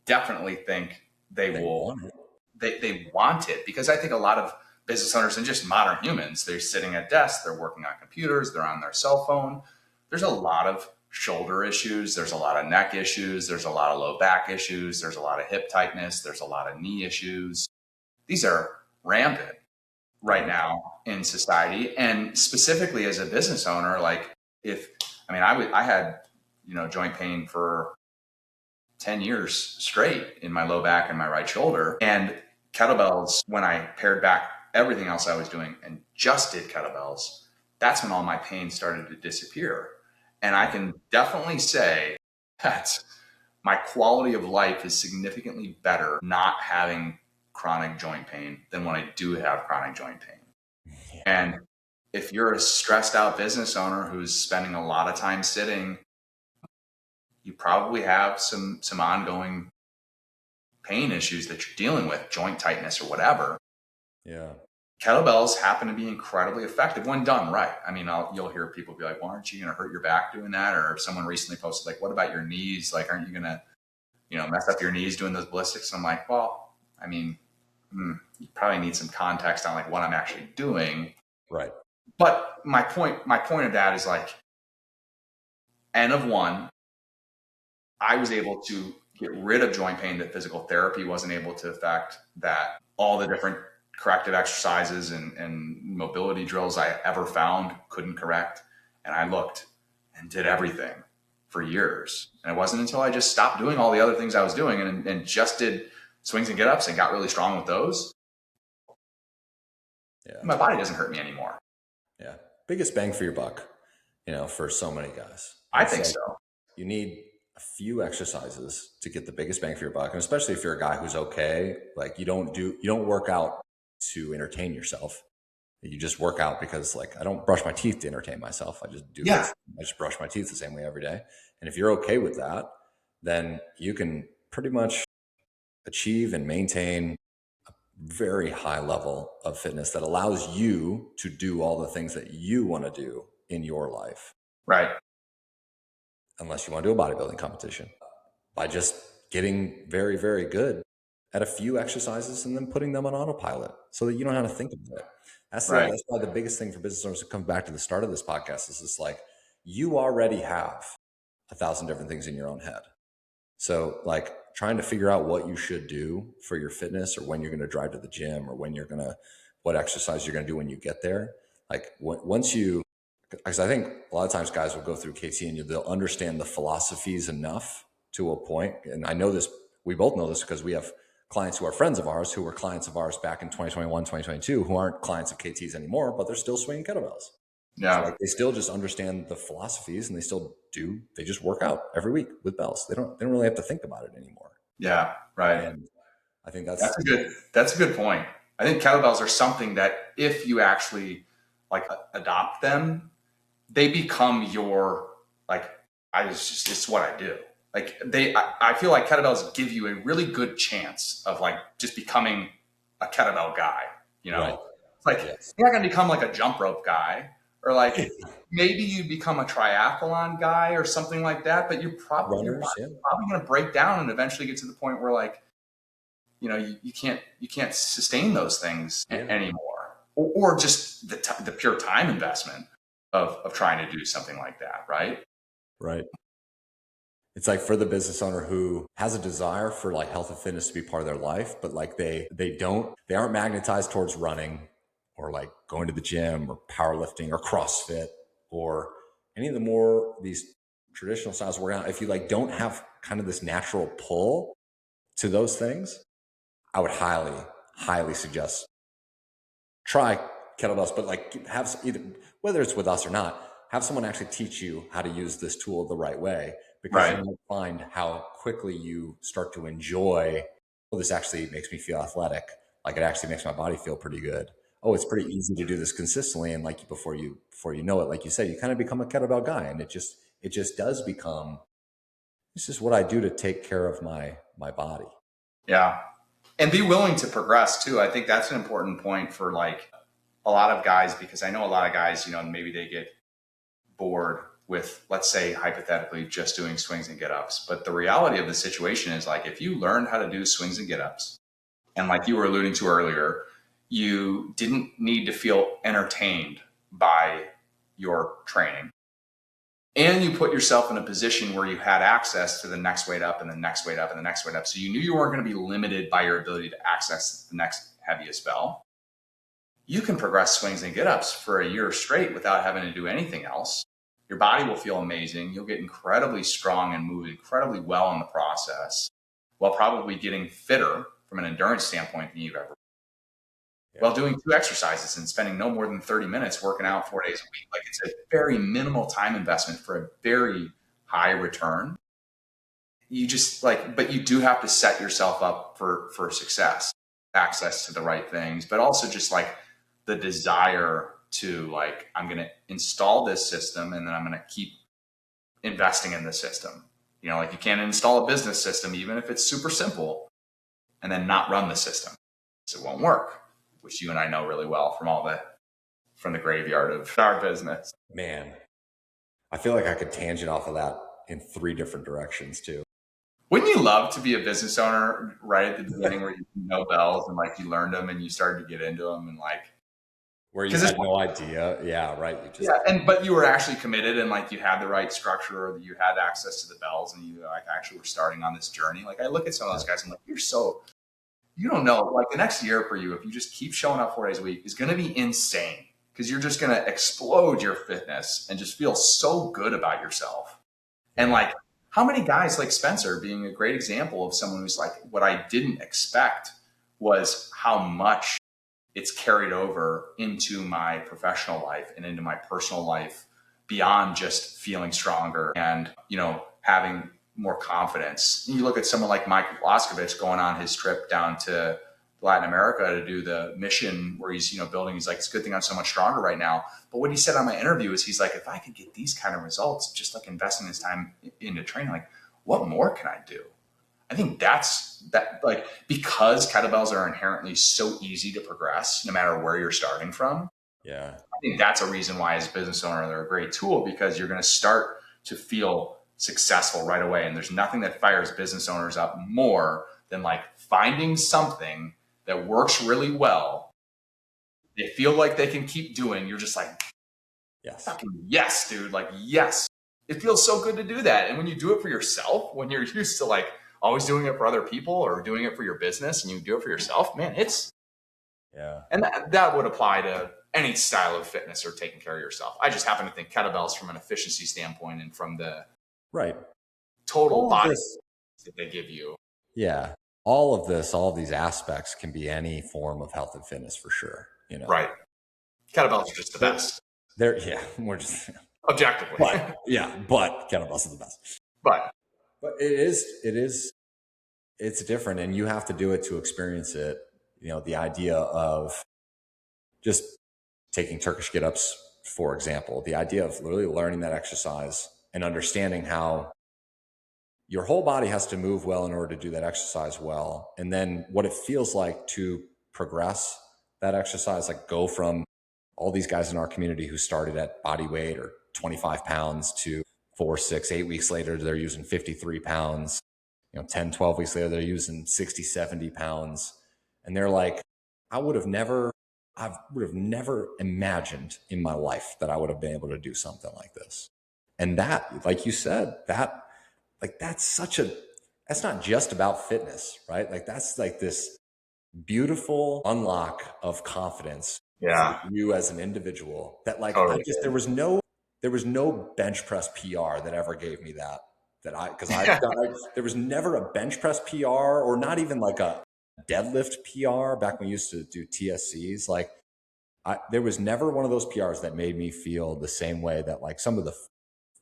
Speaker 1: definitely think they want it, because I think a lot of business owners and just modern humans, they're sitting at desks, they're working on computers, they're on their cell phone. There's a lot of shoulder issues. There's a lot of neck issues. There's a lot of low back issues. There's a lot of hip tightness. There's a lot of knee issues. These are rampant right now in society. And specifically as a business owner, like I had, joint pain for 10 years straight in my low back and my right shoulder. And kettlebells, when I pared back everything else I was doing and just did kettlebells, that's when all my pain started to disappear. And I can definitely say that my quality of life is significantly better not having chronic joint pain than when I do have chronic joint pain. Yeah. And if you're a stressed out business owner who's spending a lot of time sitting, you probably have some ongoing pain issues that you're dealing with, joint tightness or whatever.
Speaker 2: Yeah.
Speaker 1: Kettlebells happen to be incredibly effective when done right. I mean, you'll hear people be like, well, aren't you going to hurt your back doing that? Or someone recently posted like, what about your knees? Like, aren't you going to, mess up your knees doing those ballistics? And I'm like, well, I mean, you probably need some context on like what I'm actually doing.
Speaker 2: Right.
Speaker 1: But my point of that is like, N of one, I was able to get rid of joint pain that physical therapy wasn't able to affect, that all the different corrective exercises and mobility drills I ever found couldn't correct. And I looked and did everything for years. And it wasn't until I just stopped doing all the other things I was doing and just did swings and get-ups and got really strong with those. Yeah. My body doesn't hurt me anymore.
Speaker 2: Yeah. Biggest bang for your buck, for so many guys.
Speaker 1: I think so.
Speaker 2: You need a few exercises to get the biggest bang for your buck. And especially if you're a guy who's okay, like you don't work out to entertain yourself. You just work out because like, I don't brush my teeth to entertain myself. I just do this. I just brush my teeth the same way every day. And if you're okay with that, then you can pretty much achieve and maintain a very high level of fitness that allows you to do all the things that you want to do in your life.
Speaker 1: Right.
Speaker 2: Unless you want to do a bodybuilding competition, by just getting very, very good at a few exercises and then putting them on autopilot so that you don't have to think about it. That's why the biggest thing for business owners to come back to the start of this podcast is it's like, you already have 1,000 different things in your own head. So like trying to figure out what you should do for your fitness, or when you're going to drive to the gym, or what exercise you're going to do when you get there. Like because I think a lot of times guys will go through KT and they'll understand the philosophies enough to a point. And I know this, we both know this because we have clients who are friends of ours, who were clients of ours back in 2021, 2022, who aren't clients of KTs anymore, but they're still swinging kettlebells. Yeah. So like they still just understand the philosophies and they just work out every week with bells. They don't really have to think about it anymore.
Speaker 1: Yeah. Right.
Speaker 2: And I think that's
Speaker 1: a good point. I think kettlebells are something that if you actually like adopt them, they become your like it's what I do. Like I feel like kettlebells give you a really good chance of like just becoming a kettlebell guy,
Speaker 2: Right.
Speaker 1: It's like, you're not going to become like a jump rope guy, or like maybe you become a triathlon guy or something like that, but you're probably going to break down and eventually get to the point where like, you can't sustain those things anymore, or just the pure time investment of trying to do something like that. Right.
Speaker 2: Right. It's like for the business owner who has a desire for like health and fitness to be part of their life, but like they aren't magnetized towards running or like going to the gym or powerlifting or CrossFit or any of the more these traditional styles of working out. If you like don't have kind of this natural pull to those things, I would highly suggest try kettlebells, but like have either, whether it's with us or not, have someone actually teach you how to use this tool the right way, because you might find how quickly you start to enjoy, oh, this actually makes me feel athletic. Like it actually makes my body feel pretty good. Oh, it's pretty easy to do this consistently. And like before you know it, like you said, you kind of become a kettlebell guy, and it just does become, this is what I do to take care of my body.
Speaker 1: Yeah. And be willing to progress too. I think that's an important point for like a lot of guys, because I know a lot of guys, maybe they get bored with, let's say, hypothetically, just doing swings and get-ups. But the reality of the situation is like, if you learned how to do swings and get-ups, and like you were alluding to earlier, you didn't need to feel entertained by your training. And you put yourself in a position where you had access to the next weight up and the next weight up and the next weight up. So you knew you weren't going to be limited by your ability to access the next heaviest bell. You can progress swings and get-ups for a year straight without having to do anything else. Your body will feel amazing. You'll get incredibly strong and move incredibly well in the process, while probably getting fitter from an endurance standpoint than you've ever. While doing 2 exercises and spending no more than 30 minutes working out 4 days a week. Like, it's a very minimal time investment for a very high return. You just but you do have to set yourself up for success, access to the right things, but also just like the desire to like, I'm going to install this system and then I'm going to keep investing in the system. Like you can't install a business system, even if it's super simple, and then not run the system. So it won't work, which you and I know really well from the graveyard of our business.
Speaker 2: Man, I feel like I could tangent off of that in 3 different directions too.
Speaker 1: Wouldn't you love to be a business owner right at the beginning where you know bells and like you learned them and you started to get into them and like,
Speaker 2: where you had no idea. Yeah. Right.
Speaker 1: But you were actually committed and like you had the right structure, or you had access to the bells, and you like actually were starting on this journey. Like I look at some of those guys and I'm like, you don't know, like the next year for you, if you just keep showing up 4 days a week, is going to be insane, because you're just going to explode your fitness and just feel so good about yourself. And like, how many guys like Spencer being a great example of someone who's like, what I didn't expect was how much it's carried over into my professional life and into my personal life, beyond just feeling stronger and, having more confidence. You look at someone like Michael Blaskovich going on his trip down to Latin America to do the mission where he's, building. He's like, it's a good thing I'm so much stronger right now. But what he said on my interview is, he's like, if I could get these kind of results, just like investing this time into training, like what more can I do? I think because kettlebells are inherently so easy to progress no matter where you're starting from.
Speaker 2: Yeah.
Speaker 1: I think that's a reason why as a business owner, they're a great tool, because you're going to start to feel successful right away. And there's nothing that fires business owners up more than like finding something that works really well. They feel like they can keep doing. You're just like, yes, dude. Like, yes, it feels so good to do that. And when you do it for yourself, when you're used to like always doing it for other people or doing it for your business, and you do it for yourself, man, and that would apply to any style of fitness or taking care of yourself. I just happen to think kettlebells from an efficiency standpoint and from the total body that they give you.
Speaker 2: Yeah. All of these aspects can be any form of health and fitness for sure.
Speaker 1: Right. Kettlebells are just the best.
Speaker 2: We're just
Speaker 1: objectively.
Speaker 2: But kettlebells are the best. But it's different, and you have to do it to experience it. The idea of just taking Turkish get-ups, for example, the idea of literally learning that exercise and understanding how your whole body has to move well in order to do that exercise well. And then what it feels like to progress that exercise, like go from all these guys in our community who started at body weight or 25 pounds to 4, 6, 8 weeks later, they're using 53 pounds, 10, 12 weeks later, they're using 60, 70 pounds. And they're like, I would have never imagined in my life that I would have been able to do something like this. And that, like you said, that's not just about fitness, right? Like that's like this beautiful unlock of confidence for you as an individual that like, totally. There was no bench press PR that ever gave me that there was never a bench press PR or not even like a deadlift PR back when we used to do TSCs. Like there was never one of those PRs that made me feel the same way that like some of the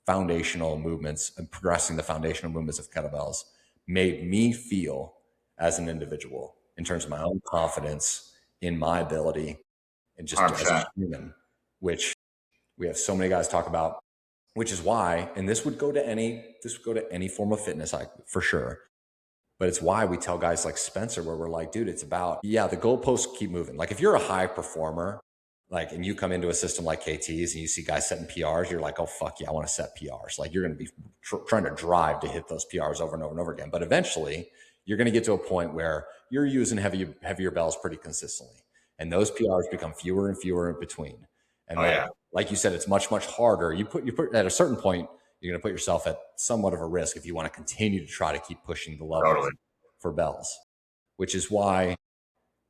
Speaker 2: foundational movements and progressing the foundational movements of kettlebells made me feel as an individual in terms of my own confidence in my ability and just 100%. As a human, which we have so many guys talk about, which is why, and this would go to any form of fitness, for sure. But it's why we tell guys like Spencer, where we're like, dude, it's about, the goalposts keep moving. Like if you're a high performer, like, and you come into a system like KT's and you see guys setting PRs, you're like, oh, fuck yeah, I want to set PRs. Like you're going to be trying to drive to hit those PRs over and over and over again. But eventually you're going to get to a point where you're using heavier bells pretty consistently. And those PRs become fewer and fewer in between. And like you said, it's much, much harder. You put at a certain point, you're going to put yourself at somewhat of a risk if you want to continue to try to keep pushing the levels for bells, which is why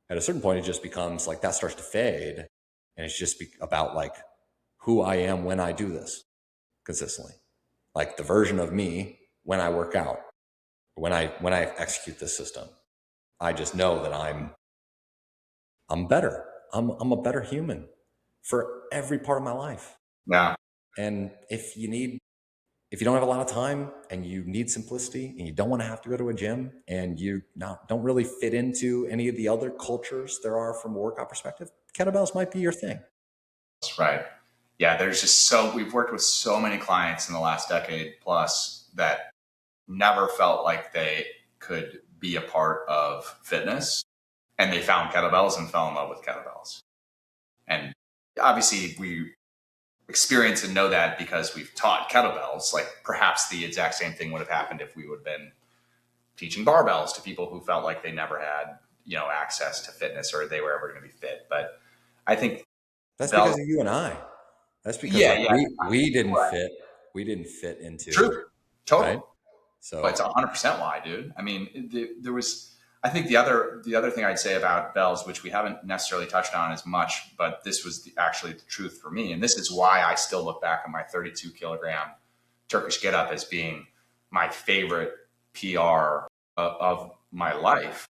Speaker 2: at a certain point, it just becomes like that starts to fade. And it's just about like who I am when I do this consistently, like the version of me when I work out, when I execute this system. I just know that I'm better. I'm a better human for every part of my life.
Speaker 1: Yeah.
Speaker 2: And if you don't have a lot of time and you need simplicity and you don't want to have to go to a gym and you don't really fit into any of the other cultures there are from a workout perspective, kettlebells might be your thing.
Speaker 1: That's right. Yeah. We've worked with so many clients in the last decade plus that never felt like they could be a part of fitness, and they found kettlebells and fell in love with kettlebells. And obviously we experience and know that because we've taught kettlebells. Like perhaps the exact same thing would have happened if we would have been teaching barbells to people who felt like they never had, access to fitness or they were ever going to be fit. But I think
Speaker 2: that's because of you and I. That's because we didn't fit. We didn't fit into.
Speaker 1: True. Totally.
Speaker 2: Right? So
Speaker 1: but it's 100% why, dude. I mean, there was. I think the other thing I'd say about bells, which we haven't necessarily touched on as much, but this was actually the truth for me, and this is why I still look back on my 32 kilogram Turkish get up as being my favorite PR of my life.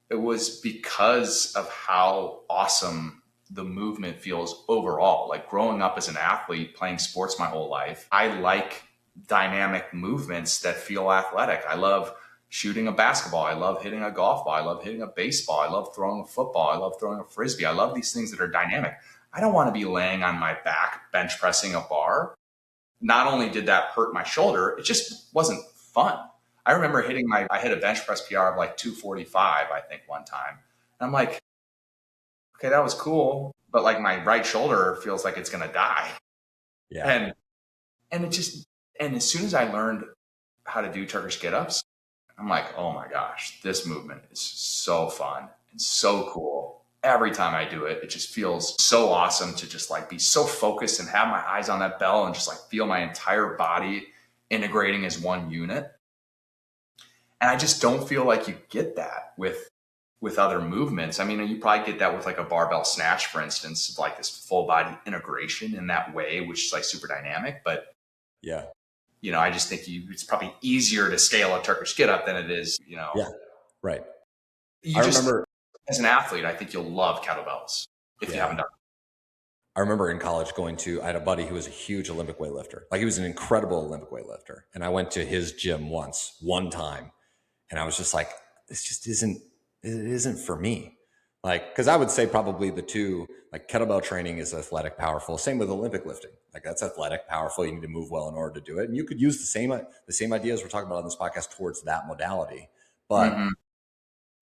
Speaker 1: It was because of how awesome the movement feels overall. Like growing up as an athlete, playing sports my whole life, I like dynamic movements that feel athletic. I love shooting a basketball. I love hitting a golf ball. I love hitting a baseball. I love throwing a football. I love throwing a frisbee. I love these things that are dynamic. I don't want to be laying on my back, bench pressing a bar. Not only did that hurt my shoulder, it just wasn't fun. I remember I hit a bench press PR of like 245, I think one time. And I'm like, okay, that was cool. But like my right shoulder feels like it's going to die.
Speaker 2: Yeah.
Speaker 1: And as soon as I learned how to do Turkish get-ups, I'm like, oh my gosh, this movement is so fun and so cool. Every time I do it, it just feels so awesome to just like be so focused and have my eyes on that bell and just like feel my entire body integrating as one unit. And I just don't feel like you get that with other movements. I mean, you probably get that with like a barbell snatch, for instance, like this full body integration in that way, which is like super dynamic. But
Speaker 2: yeah.
Speaker 1: I just think it's probably easier to scale a Turkish get up than it is,
Speaker 2: Yeah, right.
Speaker 1: I remember as an athlete, I think you'll love kettlebells if you haven't done it.
Speaker 2: I remember in college I had a buddy who was a huge Olympic weightlifter. Like he was an incredible Olympic weightlifter. And I went to his gym one time, and I was just like, this just isn't for me. Like, because I would say probably the two, like kettlebell training is athletic, powerful. Same with Olympic lifting. Like that's athletic, powerful. You need to move well in order to do it. And you could use the same ideas we're talking about on this podcast towards that modality. But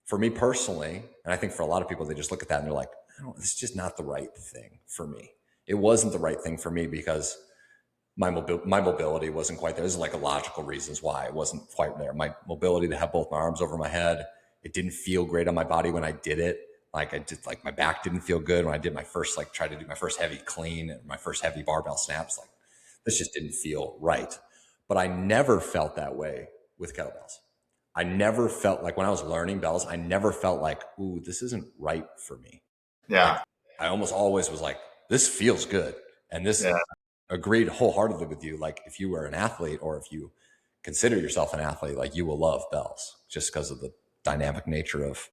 Speaker 2: for me personally, and I think for a lot of people, they just look at that and they're like, it's just not the right thing for me. It wasn't the right thing for me because my mobility wasn't quite there. There's like logical reasons why it wasn't quite there. My mobility to have both my arms over my head, it didn't feel great on my body when I did it. Like I did, like my back didn't feel good when I did my first, like tried to do my first heavy clean and my first heavy barbell snaps. Like this just didn't feel right. But I never felt that way with kettlebells. I never felt like when I was learning bells, I never felt like, ooh, this isn't right for me.
Speaker 1: Yeah.
Speaker 2: Like, I almost always was like, this feels good. And this agreed wholeheartedly with you. Like if you were an athlete or if you consider yourself an athlete, like you will love bells just because of the dynamic nature of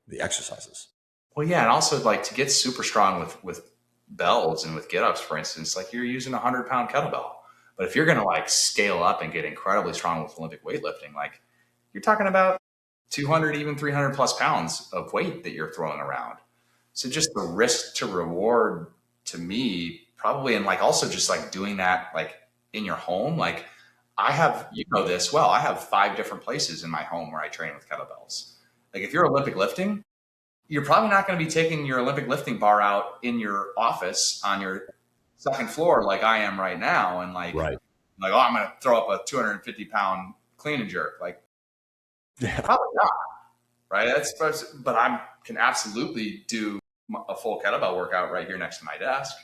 Speaker 2: the exercises.
Speaker 1: Well, yeah. And also like to get super strong with bells and with get-ups, for instance, like you're using 100-pound kettlebell. But if you're going to like scale up and get incredibly strong with Olympic weightlifting, like you're talking about 200, even 300 plus pounds of weight that you're throwing around. So just the risk to reward to me probably, and like also just like doing that like in your home, like I have, you know this well, I have 5 different places in my home where I train with kettlebells. Like if you're Olympic lifting, you're probably not going to be taking your Olympic lifting bar out in your office on your second floor like I am right now. And like,
Speaker 2: right.
Speaker 1: Like, oh, I'm going to throw up a 250-pound clean and jerk. Like, probably not, right? But I can absolutely do a full kettlebell workout right here next to my desk.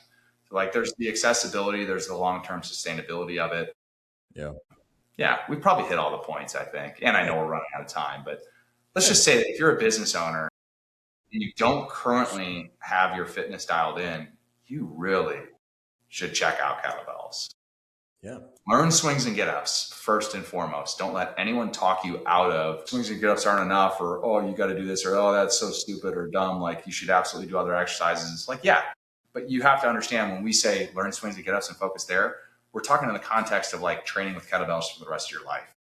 Speaker 1: So like there's the accessibility, there's the long-term sustainability of it. Yeah, we probably hit all the points, I think. And I know we're running out of time, but let's just say that if you're a business owner and you don't currently have your fitness dialed in, you really should check out kettlebells.
Speaker 2: Yeah.
Speaker 1: Learn swings and get-ups first and foremost. Don't let anyone talk you out of swings and get-ups aren't enough, or, oh, you got to do this, or, oh, that's so stupid or dumb. Like you should absolutely do other exercises. It's like, yeah, but you have to understand when we say learn swings and get-ups and focus there, we're talking in the context of like training with kettlebells for the rest of your life.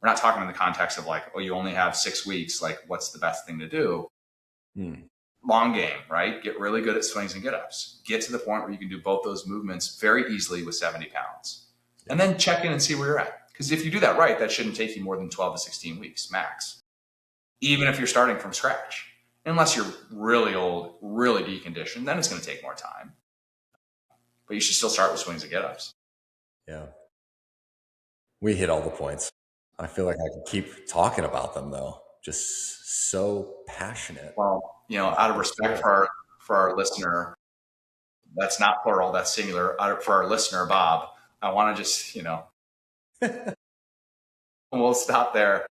Speaker 1: We're not talking in the context of like, oh, you only have 6 weeks. Like what's the best thing to do? Long game, right? Get really good at swings and get-ups. Get to the point where you can do both those movements very easily with 70 pounds. And then check in and see where you're at. Because if you do that right, that shouldn't take you more than 12 to 16 weeks max. Even if you're starting from scratch. Unless you're really old, really deconditioned, then it's going to take more time. But you should still start with swings and get-ups.
Speaker 2: Yeah. We hit all the points. I feel like I could keep talking about them though. Just so passionate.
Speaker 1: Well, you know, out of respect for our listener, that's not plural, that's singular. For our listener, Bob, I want to just, you know, we'll stop there.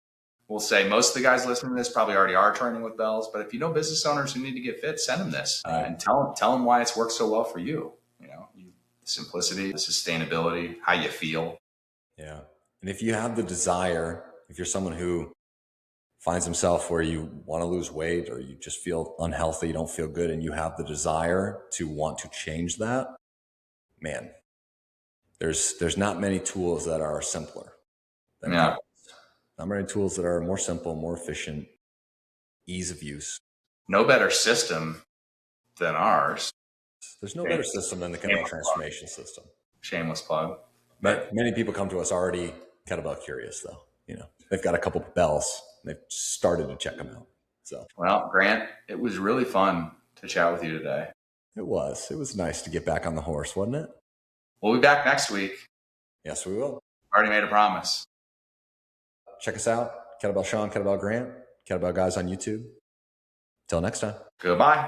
Speaker 1: We'll say most of the guys listening to this probably already are training with bells, but if you know business owners who need to get fit, send them this and tell them why it's worked so well for you. You know, the simplicity, the sustainability, how you feel.
Speaker 2: Yeah. And if you have the desire, if you're someone who finds himself where you want to lose weight or you just feel unhealthy, you don't feel good, and you have the desire to want to change that, man, there's not many tools that are simpler. Not many tools that are more simple, more efficient, ease of use.
Speaker 1: No better system than ours.
Speaker 2: There's no better system than the kettlebell transformation system.
Speaker 1: Shameless plug.
Speaker 2: But many people come to us already kettlebell curious, though. You know, they've got a couple of bells. They've started to check them out. So,
Speaker 1: well, Grant, it was really fun to chat with you today.
Speaker 2: It was nice to get back on the horse, wasn't it?
Speaker 1: We'll be back next week.
Speaker 2: Yes, we will.
Speaker 1: Already made a promise.
Speaker 2: Check us out. Kettlebell Sean, Kettlebell Grant, Kettlebell Guys on YouTube. Till next time.
Speaker 1: Goodbye.